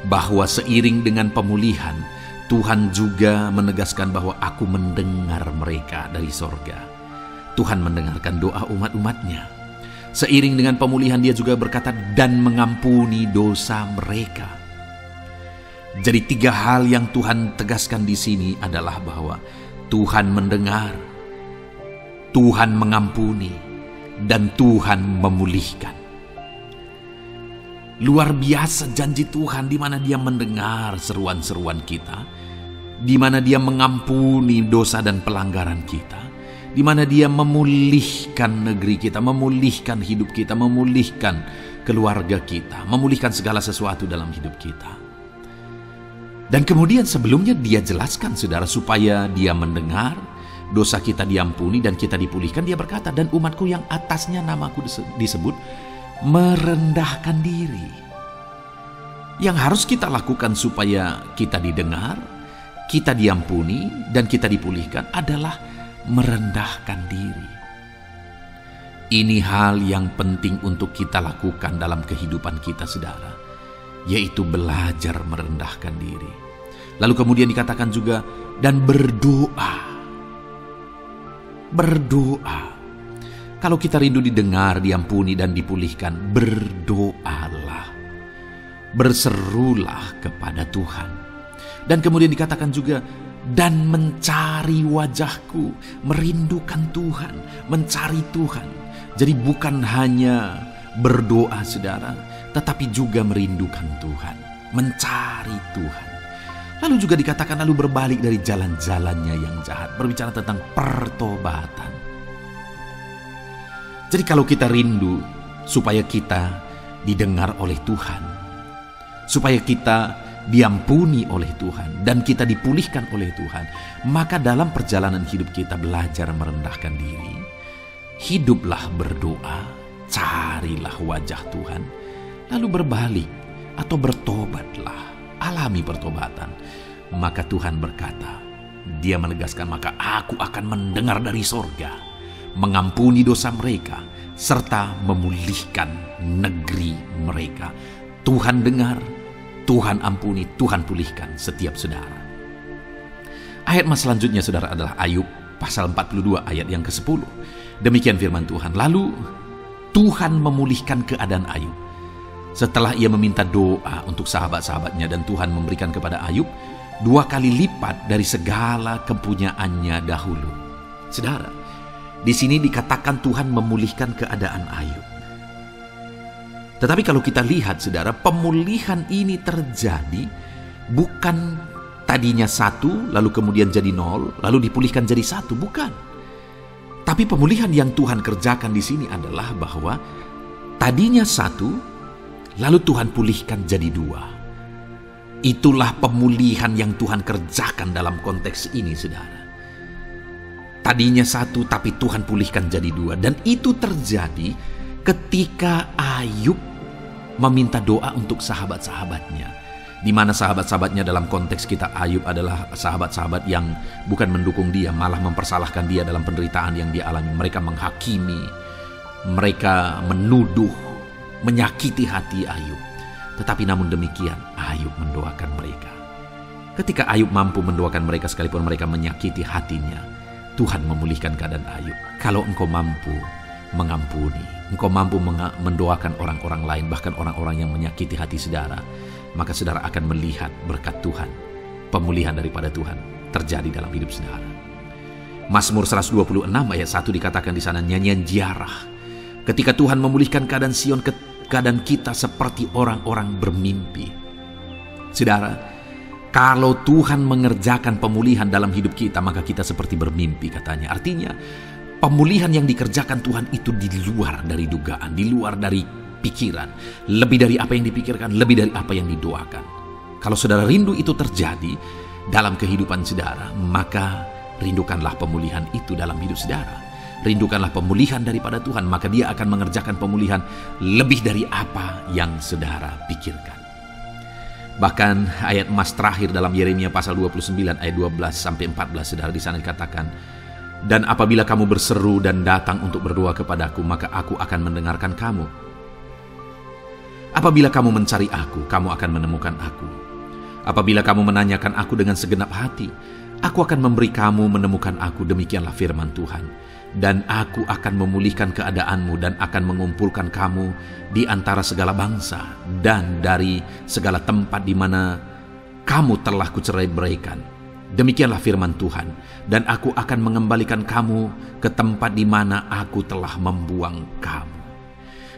bahwa seiring dengan pemulihan Tuhan juga menegaskan bahwa aku mendengar mereka dari sorga. Tuhan mendengarkan doa umat-umatnya. Seiring dengan pemulihan dia juga berkata dan mengampuni dosa mereka. Jadi 3 hal yang Tuhan tegaskan di sini adalah bahwa Tuhan mendengar, Tuhan mengampuni, dan Tuhan memulihkan. Luar biasa janji Tuhan, di mana Dia mendengar seruan-seruan kita, di mana Dia mengampuni dosa dan pelanggaran kita, di mana Dia memulihkan negeri kita, memulihkan hidup kita, memulihkan keluarga kita, memulihkan segala sesuatu dalam hidup kita. Dan kemudian sebelumnya Dia jelaskan, saudara, supaya Dia mendengar, dosa kita diampuni dan kita dipulihkan. Dia berkata, dan umatku yang atasnya namaku disebut merendahkan diri. Yang harus kita lakukan supaya kita didengar, kita diampuni, dan kita dipulihkan adalah merendahkan diri. Ini hal yang penting untuk kita lakukan dalam kehidupan kita, saudara, yaitu belajar merendahkan diri. Lalu kemudian dikatakan juga, dan berdoa. Berdoa. Kalau kita rindu didengar, diampuni, dan dipulihkan, berdoalah. Berserulah kepada Tuhan. Dan kemudian dikatakan juga, dan mencari wajahku, merindukan Tuhan, mencari Tuhan. Jadi bukan hanya berdoa, saudara, tetapi juga merindukan Tuhan, mencari Tuhan. Lalu juga dikatakan lalu berbalik dari jalan-jalannya yang jahat, berbicara tentang pertobatan. Jadi kalau kita rindu supaya kita didengar oleh Tuhan, supaya kita diampuni oleh Tuhan, dan kita dipulihkan oleh Tuhan, maka dalam perjalanan hidup kita belajar merendahkan diri, hiduplah berdoa, carilah wajah Tuhan, lalu berbalik atau bertobatlah, alami pertobatan. Maka Tuhan berkata, Dia menegaskan, maka aku akan mendengar dari sorga, mengampuni dosa mereka, serta memulihkan negeri mereka. Tuhan dengar, Tuhan ampuni, Tuhan pulihkan setiap saudara. Ayat selanjutnya saudara adalah Ayub pasal 42 ayat yang ke-10. Demikian firman Tuhan. Lalu Tuhan memulihkan keadaan Ayub. Setelah ia meminta doa untuk sahabat-sahabatnya dan Tuhan memberikan kepada Ayub 2 kali lipat dari segala kepunyaannya dahulu. Saudara, di sini dikatakan Tuhan memulihkan keadaan Ayub. Tetapi kalau kita lihat saudara, pemulihan ini terjadi bukan tadinya 1 lalu kemudian jadi 0 lalu dipulihkan jadi 1, bukan. Tapi pemulihan yang Tuhan kerjakan di sini adalah bahwa tadinya 1 lalu Tuhan pulihkan jadi 2. Itulah pemulihan yang Tuhan kerjakan dalam konteks ini, saudara. Tadinya 1 tapi Tuhan pulihkan jadi 2. Dan itu terjadi ketika Ayub meminta doa untuk sahabat-sahabatnya. Di mana sahabat-sahabatnya dalam konteks kita Ayub adalah sahabat-sahabat yang bukan mendukung dia, malah mempersalahkan dia dalam penderitaan yang dia alami. Mereka menghakimi, mereka menuduh, menyakiti hati Ayub. Tetapi namun demikian Ayub mendoakan mereka. Ketika Ayub mampu mendoakan mereka sekalipun mereka menyakiti hatinya, Tuhan memulihkan keadaan Ayub. Kalau engkau mampu mengampuni, engkau mampu mendoakan orang-orang lain, bahkan orang-orang yang menyakiti hati saudara, maka saudara akan melihat berkat Tuhan, pemulihan daripada Tuhan terjadi dalam hidup saudara. Mazmur 126 ayat 1 dikatakan di sana, nyanyian ziarah. Ketika Tuhan memulihkan keadaan Sion, keadaan kita seperti orang-orang bermimpi. Saudara, kalau Tuhan mengerjakan pemulihan dalam hidup kita, maka kita seperti bermimpi katanya. Artinya, pemulihan yang dikerjakan Tuhan itu di luar dari dugaan, di luar dari pikiran, lebih dari apa yang dipikirkan, lebih dari apa yang didoakan. Kalau saudara rindu itu terjadi dalam kehidupan saudara, maka rindukanlah pemulihan itu dalam hidup saudara. Rindukanlah pemulihan daripada Tuhan, maka Dia akan mengerjakan pemulihan lebih dari apa yang saudara pikirkan. Bahkan ayat emas terakhir dalam Yeremia pasal 29 ayat 12-14 saudara, di sana dikatakan, dan apabila kamu berseru dan datang untuk berdoa kepadaku, maka aku akan mendengarkan kamu. Apabila kamu mencari aku, kamu akan menemukan aku. Apabila kamu menanyakan aku dengan segenap hati, aku akan memberi kamu menemukan aku, demikianlah firman Tuhan. Dan aku akan memulihkan keadaanmu dan akan mengumpulkan kamu di antara segala bangsa dan dari segala tempat di mana kamu telah kucerai-beraikan. Demikianlah firman Tuhan. Dan aku akan mengembalikan kamu ke tempat di mana aku telah membuang kamu.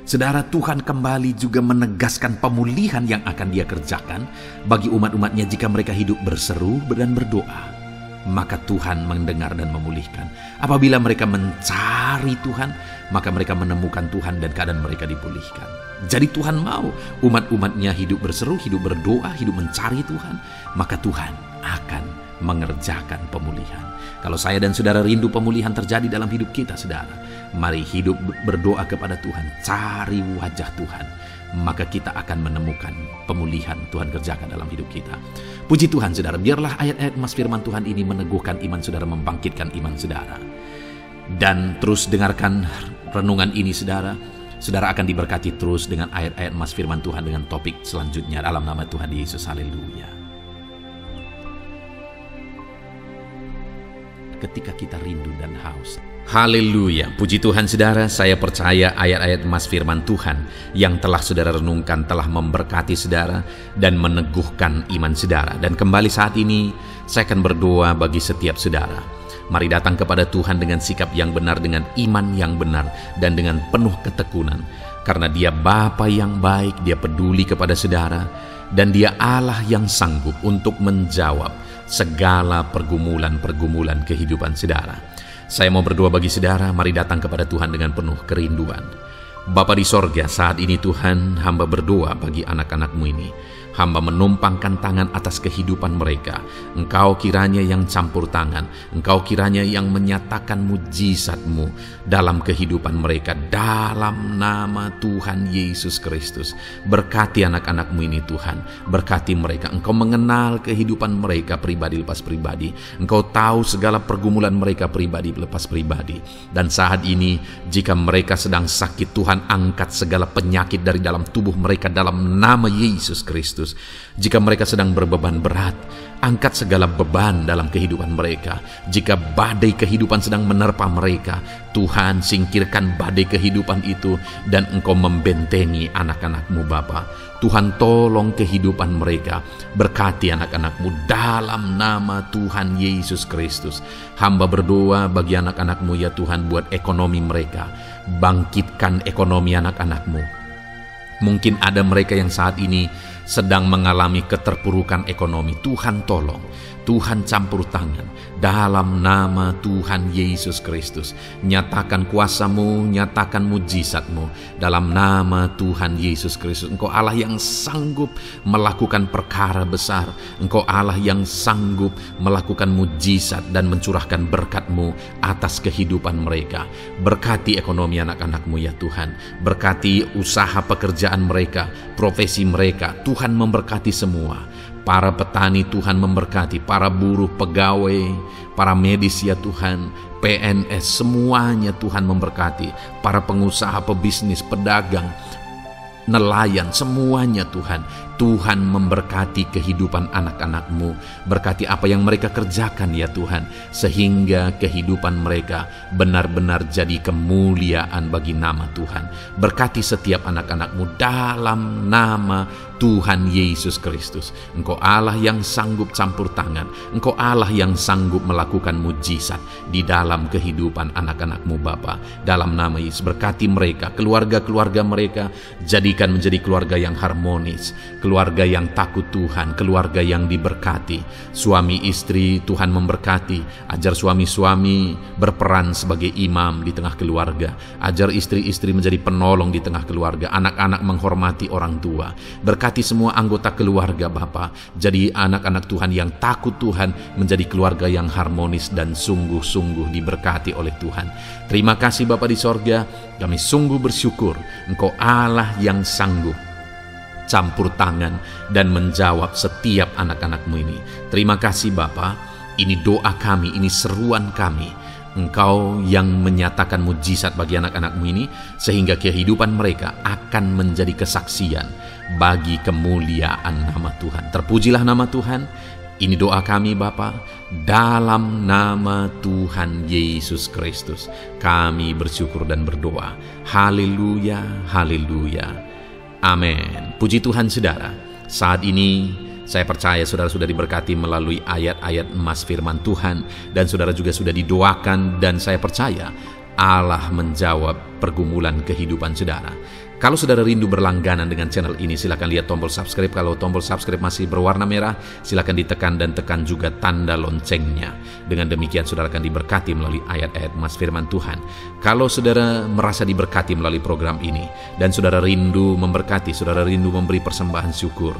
Saudara, Tuhan kembali juga menegaskan pemulihan yang akan Dia kerjakan bagi umat-umatnya jika mereka hidup berseru dan berdoa. Maka Tuhan mendengar dan memulihkan. Apabila mereka mencari Tuhan, maka mereka menemukan Tuhan dan keadaan mereka dipulihkan. Jadi Tuhan mau umat-umatnya hidup berseru, hidup berdoa, hidup mencari Tuhan, maka Tuhan akan mengerjakan pemulihan. Kalau saya dan saudara rindu pemulihan terjadi dalam hidup kita, saudara, mari hidup berdoa kepada Tuhan, cari wajah Tuhan, maka kita akan menemukan pemulihan Tuhan kerjakan dalam hidup kita. Puji Tuhan saudara, biarlah ayat-ayat emas firman Tuhan ini meneguhkan iman saudara, membangkitkan iman saudara. Dan terus dengarkan renungan ini saudara. Saudara akan diberkati terus dengan ayat-ayat emas firman Tuhan dengan topik selanjutnya dalam nama Tuhan Yesus. Haleluya. Ketika kita rindu dan haus. Haleluya, puji Tuhan saudara, saya percaya ayat-ayat emas firman Tuhan yang telah saudara renungkan telah memberkati saudara dan meneguhkan iman saudara. Dan kembali saat ini saya akan berdoa bagi setiap saudara. Mari datang kepada Tuhan dengan sikap yang benar, dengan iman yang benar, dan dengan penuh ketekunan. Karena Dia Bapa yang baik, Dia peduli kepada saudara, dan Dia Allah yang sanggup untuk menjawab segala pergumulan-pergumulan kehidupan saudara. Saya mau berdoa bagi saudara, mari datang kepada Tuhan dengan penuh kerinduan. Bapa di sorga, saat ini Tuhan, hamba berdoa bagi anak-anak-Mu ini. Hamba menumpangkan tangan atas kehidupan mereka. Engkau kiranya yang campur tangan, Engkau kiranya yang menyatakan mujizat-Mu dalam kehidupan mereka, dalam nama Tuhan Yesus Kristus. Berkati anak-anak-Mu ini Tuhan, berkati mereka. Engkau mengenal kehidupan mereka pribadi lepas pribadi, Engkau tahu segala pergumulan mereka pribadi lepas pribadi. Dan saat ini jika mereka sedang sakit, Tuhan angkat segala penyakit dari dalam tubuh mereka dalam nama Yesus Kristus. Jika mereka sedang berbeban berat, angkat segala beban dalam kehidupan mereka. Jika badai kehidupan sedang menerpa mereka, Tuhan singkirkan badai kehidupan itu dan Engkau membentengi anak-anak-Mu Bapa. Tuhan tolong kehidupan mereka, berkati anak-anak-Mu dalam nama Tuhan Yesus Kristus. Hamba berdoa bagi anak-anak-Mu ya Tuhan, buat ekonomi mereka, bangkitkan ekonomi anak-anak-Mu. Mungkin ada mereka yang saat ini sedang mengalami keterpurukan ekonomi. Tuhan tolong, Tuhan campur tangan dalam nama Tuhan Yesus Kristus. Nyatakan kuasa-Mu, nyatakan mujizat-Mu dalam nama Tuhan Yesus Kristus. Engkau Allah yang sanggup melakukan perkara besar. Engkau Allah yang sanggup melakukan mujizat dan mencurahkan berkat-Mu atas kehidupan mereka. Berkati ekonomi anak-anak-Mu ya Tuhan. Berkati usaha pekerjaan mereka, profesi mereka. Tuhan memberkati semua. Para petani Tuhan memberkati, para buruh, pegawai, para medis ya Tuhan, PNS, semuanya Tuhan memberkati. Para pengusaha, pebisnis, pedagang, nelayan, semuanya Tuhan. Tuhan memberkati kehidupan anak-anak-Mu. Berkati apa yang mereka kerjakan ya Tuhan, sehingga kehidupan mereka benar-benar jadi kemuliaan bagi nama Tuhan. Berkati setiap anak-anak-Mu dalam nama Tuhan Yesus Kristus. Engkau Allah yang sanggup campur tangan, Engkau Allah yang sanggup melakukan mujizat di dalam kehidupan anak-anak-Mu Bapa. Dalam nama Yesus, berkati mereka, keluarga-keluarga mereka, jadikan menjadi keluarga yang harmonis, keluarga yang takut Tuhan, keluarga yang diberkati. Suami istri Tuhan memberkati. Ajar suami-suami berperan sebagai imam di tengah keluarga. Ajar istri-istri menjadi penolong di tengah keluarga. Anak-anak menghormati orang tua. Berkati semua anggota keluarga Bapa. Jadi anak-anak Tuhan yang takut Tuhan, menjadi keluarga yang harmonis dan sungguh-sungguh diberkati oleh Tuhan. Terima kasih Bapa di sorga. Kami sungguh bersyukur Engkau Allah yang sanggup campur tangan dan menjawab setiap anak-anak-Mu ini. Terima kasih Bapa. Ini doa kami, ini seruan kami. Engkau yang menyatakan mujizat bagi anak-anak-Mu ini, sehingga kehidupan mereka akan menjadi kesaksian bagi kemuliaan nama Tuhan. Terpujilah nama Tuhan. Ini doa kami Bapa, dalam nama Tuhan Yesus Kristus. Kami bersyukur dan berdoa. Haleluya, haleluya. Amin. Puji Tuhan saudara. Saat ini saya percaya saudara sudah diberkati melalui ayat-ayat emas firman Tuhan, dan saudara juga sudah didoakan, dan saya percaya Allah menjawab pergumulan kehidupan saudara. Kalau saudara rindu berlangganan dengan channel ini, silakan lihat tombol subscribe. Kalau tombol subscribe masih berwarna merah, silakan ditekan dan tekan juga tanda loncengnya. Dengan demikian saudara akan diberkati melalui ayat-ayat emas firman Tuhan. Kalau saudara merasa diberkati melalui program ini, dan saudara rindu memberkati, saudara rindu memberi persembahan syukur,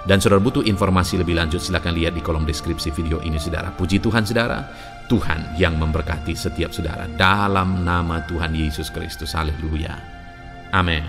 dan saudara butuh informasi lebih lanjut, silakan lihat di kolom deskripsi video ini saudara. Puji Tuhan saudara, Tuhan yang memberkati setiap saudara dalam nama Tuhan Yesus Kristus. Haleluya. Amin.